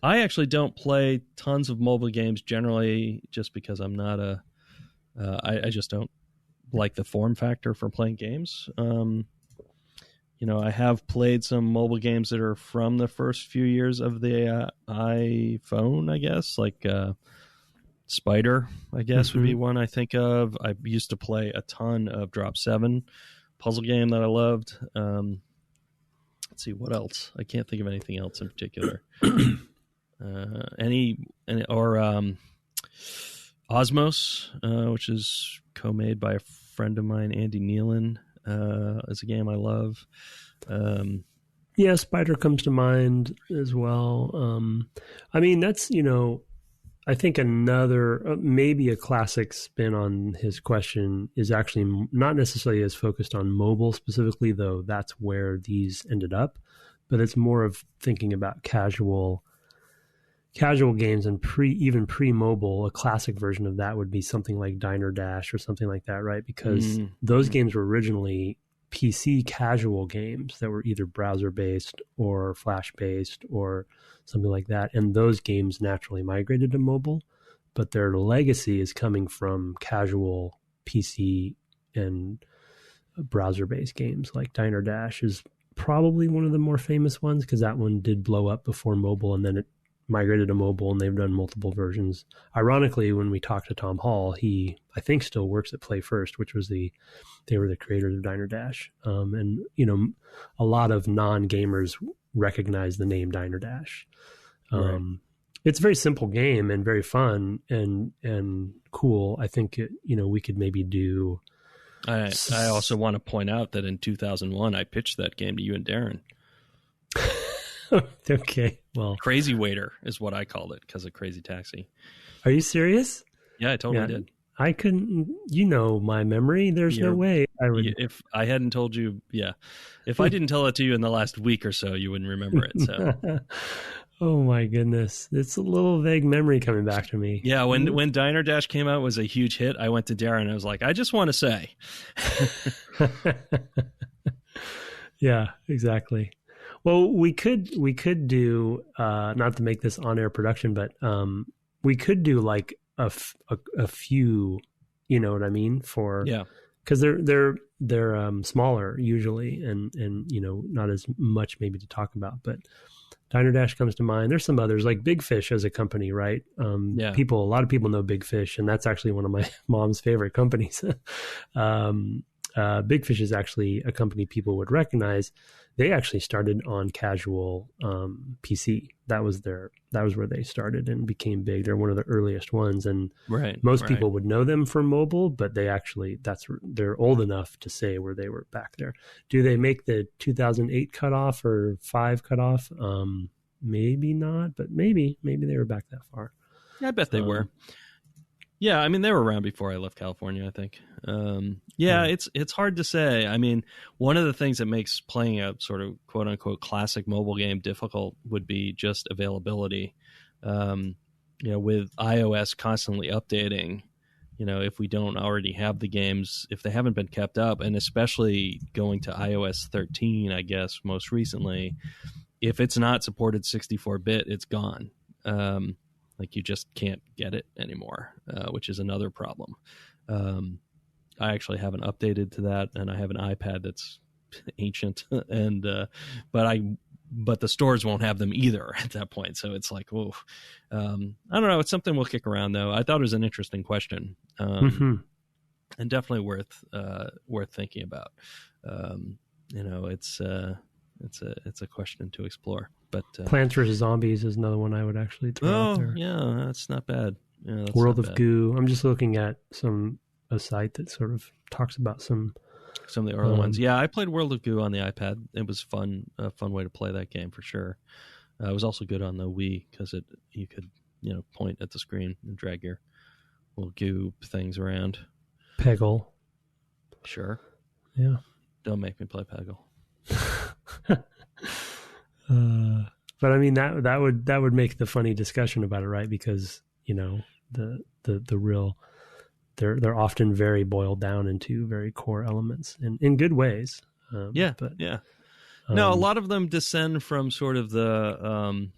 I actually don't play tons of mobile games generally just because I'm not I just don't like the form factor for playing games. I have played some mobile games that are from the first few years of the iPhone, I guess, like Spider, I guess, would be one I think of. I used to play a ton of Drop 7, puzzle game that I loved. Let's see, what else? I can't think of anything else in particular. Osmos, which is co-made by a friend of mine, Andy Nealon. Is a game I love.
Spider comes to mind as well. That's, I think another, maybe a classic spin on his question is actually not necessarily as focused on mobile specifically, though that's where these ended up, but it's more of thinking about casual games and even pre-mobile. A classic version of that would be something like Diner Dash or something like that, right? Because those games were originally PC casual games that were either browser-based or Flash-based or something like that. And those games naturally migrated to mobile, but their legacy is coming from casual PC and browser-based games. Like Diner Dash is probably one of the more famous ones because that one did blow up before mobile, and then it migrated to mobile, and they've done multiple versions. Ironically, when we talked to Tom Hall, he, I think, still works at Play First, which was they were the creators of Diner Dash. And, a lot of non-gamers recognize the name Diner Dash.
Right.
It's a very simple game and very fun and cool. I think, we could maybe do...
I also want to point out that in 2001, I pitched that game to you and Darren.
Okay, well,
Crazy Waiter is what I called it because of Crazy Taxi.
Are you serious?
Yeah, I totally did.
I couldn't, my memory. There's no way I would.
If I hadn't told you, if I didn't tell it to you in the last week or so, you wouldn't remember it. So,
oh my goodness, it's a little vague memory coming back to me.
Yeah, when Diner Dash came out, it was a huge hit. I went to Darren and I was like, I just want to say.
Yeah, exactly. Well, we could do not to make this on-air production, but we could do like a few, you know what I mean? Because they're smaller usually, and not as much maybe to talk about. But Diner Dash comes to mind. There's some others like Big Fish as a company, right? A lot of people know Big Fish, and that's actually one of my mom's favorite companies. Big Fish is actually a company people would recognize. They actually started on casual PC. That was where they started and became big. They're one of the earliest ones, and most people would know them from mobile, but they're old enough to say where they were back there. Do they make the 2008 cutoff or 5 cutoff? Maybe not, but maybe they were back that far.
Yeah, I bet they were. Yeah, I mean, they were around before I left California, I think. It's hard to say. I mean, one of the things that makes playing a sort of quote-unquote classic mobile game difficult would be just availability. With iOS constantly updating, if we don't already have the games, if they haven't been kept up, and especially going to iOS 13, I guess, most recently, if it's not supported 64-bit, it's gone. Like you just can't get it anymore, which is another problem. I actually haven't updated to that, and I have an iPad that's ancient, and but the stores won't have them either at that point. So it's like, whoa, I don't know. It's something we'll kick around though. I thought it was an interesting question, and definitely worth thinking about. It's a question to explore. But
Plants vs. Zombies is another one I would actually throw out there.
Yeah, that's not bad. Yeah,
World of Goo. I'm just looking at a site that sort of talks about some
of the early ones. Yeah, I played World of Goo on the iPad. It was a fun way to play that game for sure. It was also good on the Wii because you could point at the screen and drag your little goo things around.
Peggle.
Sure.
Yeah.
Don't make me play Peggle.
But I mean that would make the funny discussion about it, right? Because the real they're often very boiled down into very core elements in good ways.
No, a lot of them descend from sort of the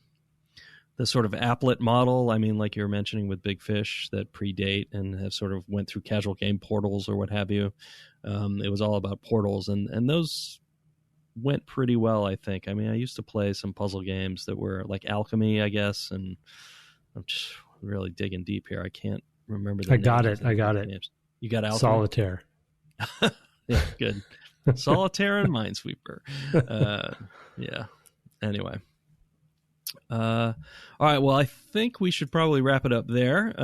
sort of applet model. I mean, like you were mentioning with Big Fish, that predate and have sort of went through casual game portals or what have you. It was all about portals, and those went pretty well, I think. I mean, I used to play some puzzle games that were like Alchemy, I guess, and I'm just really digging deep here. I can't remember the
I got it.
Games. You got Alchemy?
Solitaire.
Yeah, good. Solitaire and Minesweeper. Yeah. Anyway. All right. Well, I think we should probably wrap it up there.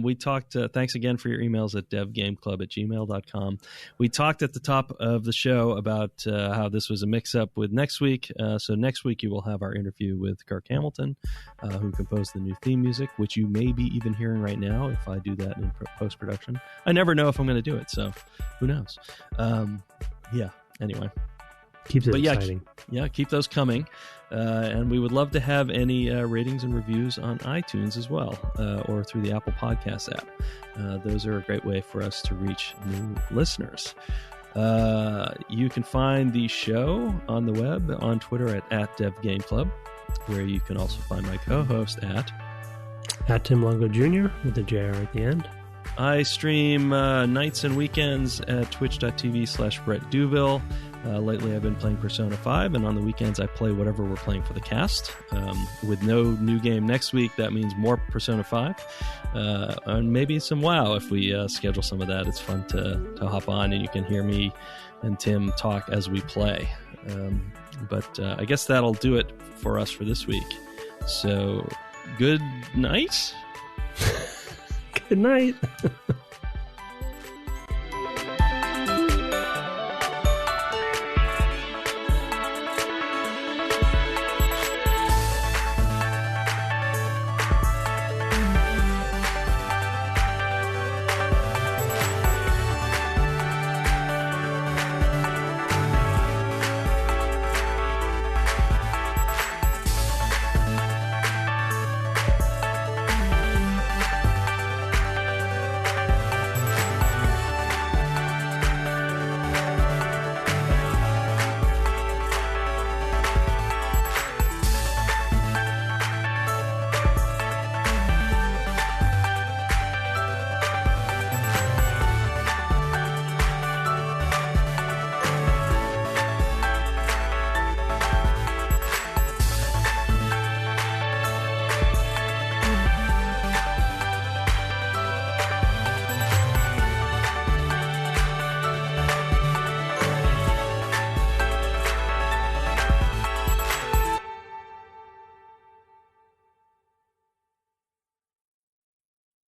We talked, thanks again for your emails at devgameclub@gmail.com. We talked at the top of the show about how this was a mix-up with next week. So next week you will have our interview with Kirk Hamilton, who composed the new theme music, which you may be even hearing right now if I do that in post-production. I never know if I'm going to do it, so who knows? Yeah. Anyway.
Keeps it exciting.
Yeah, keep those coming. And we would love to have any ratings and reviews on iTunes as well, or through the Apple Podcast app. Those are a great way for us to reach new listeners. You can find the show on the web, on Twitter at DevGameClub, where you can also find my co-host at
Tim Longo Jr. with a JR at the end.
I stream nights and weekends at twitch.tv/Brett Duville. Lately, I've been playing Persona 5, and on the weekends, I play whatever we're playing for the cast. With no new game next week, that means more Persona 5, and maybe some WoW if we schedule some of that. It's fun to hop on, and you can hear me and Tim talk as we play. But I guess that'll do it for us for this week. So, good night.
Good night.